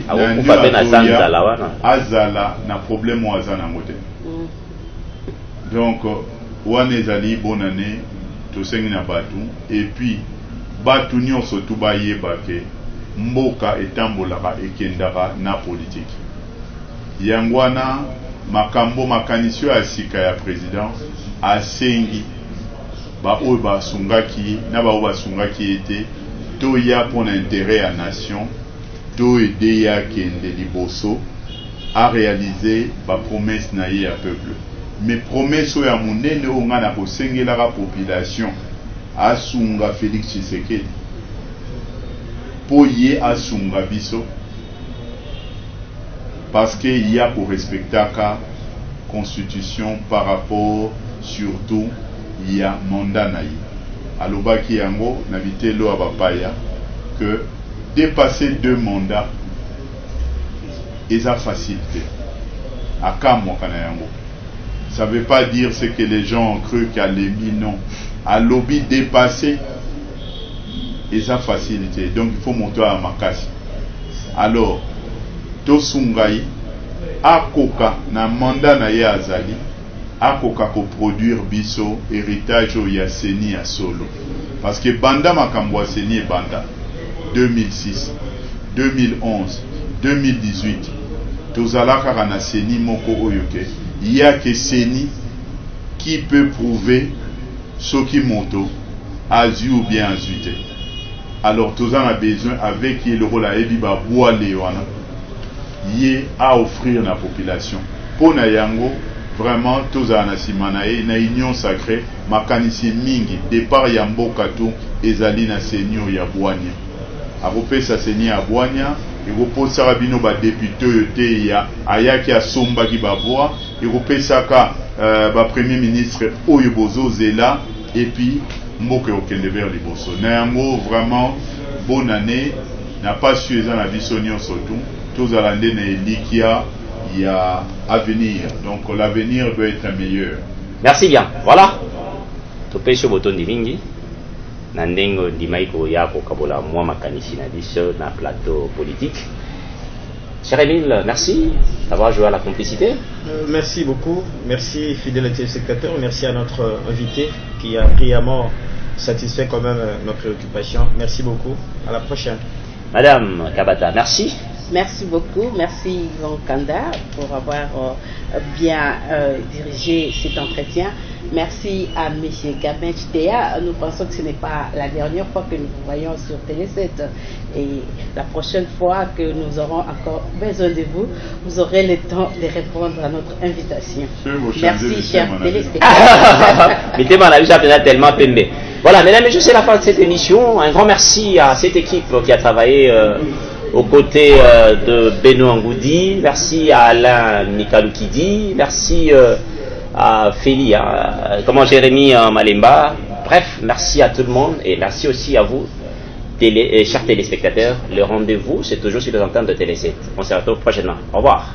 azala na problème ou azana ngote donc wana ezali bonne année to sengi na batu et puis batu nyonso tu bayeba ke mboka etambolaka ekendaka na politique yangwana makambo makanisio ya sika ya président asengi ba oyo basungaki na ba oyo basungaki ete to ya pour l'intérêt à nation to aider ya kende liboso à réaliser ba promesse na ye ya peuple mais promesse ya munene o ngana ko sengela la population asunga Félix Tshisekedi po ye asunga biso parce que il y a pour respecter la constitution par rapport surtout il y a mandat naï alobaki yango na bitelo abapaya que dépasser 2 mandats eza facilité akamwa kana yango ça veut pas dire ce que les gens ont cru qu'alemi non alobi dépasser eza facilité donc il faut monter à makasi alors to sungai akoka na mandat na ye azali akoka ko produire biso héritage ya seni ya solo parce que banda makambo ya seni e banda 2006 2011 2018 tozalaka kana seni moko oyoke ya ke seni qui peut prouver soki moto azu ou bien azuité alors tozan a besoin avec le rôle à ebi ba boale wana yé à offrir la population pour na yango vraiment tous en asimanae na union sacrée makanisi mingi départ ya mboka tu ezali na seigneur ya Bwania akopesa seigneur ya Bwania ekoposa rabino ba député yote ya ayaki asomba ki ba voix ekopesa ka ba premier ministre oyo bozo zela et puis mboka okende vers liboso na yango vraiment bonne année n'a pas sueza na bisonio surtout tous à l'année na elikia il y a avenir, donc l'avenir doit être meilleur. Merci bien. Voilà. Topé sur bouton divingi. Nandengo dimaiko yako kabola moi makanisi na biso na plateau politique. Cher Émile, merci d'avoir joué à la complicité. Merci beaucoup. Merci fidèles téléspectateurs. Merci à notre invité qui a brillamment satisfait quand même nos préoccupations. Merci beaucoup. À la prochaine. Madame Kabata, merci. Merci beaucoup, merci Yvan Kanda pour avoir bien dirigé cet entretien. Merci à M. Gabin Chitea. Nous pensons que ce n'est pas la dernière fois que nous vous voyons sur Télé 7. Et la prochaine fois que nous aurons encore besoin de vous, vous aurez le temps de répondre à notre invitation. Merci, chers téléspectateurs. Tellement pembe. Voilà, mesdames et messieurs, c'est la fin de cette émission. Un grand merci à cette équipe qui a travaillé aux côtés de Benoît Ngoudi, merci à Alain Mikaloukidi, merci à Féli, comment Jérémy Malemba, bref, merci à tout le monde et merci aussi à vous, chers téléspectateurs. Le rendez-vous, c'est toujours sur les antennes de Télé 7. On se retrouve prochainement. Au revoir.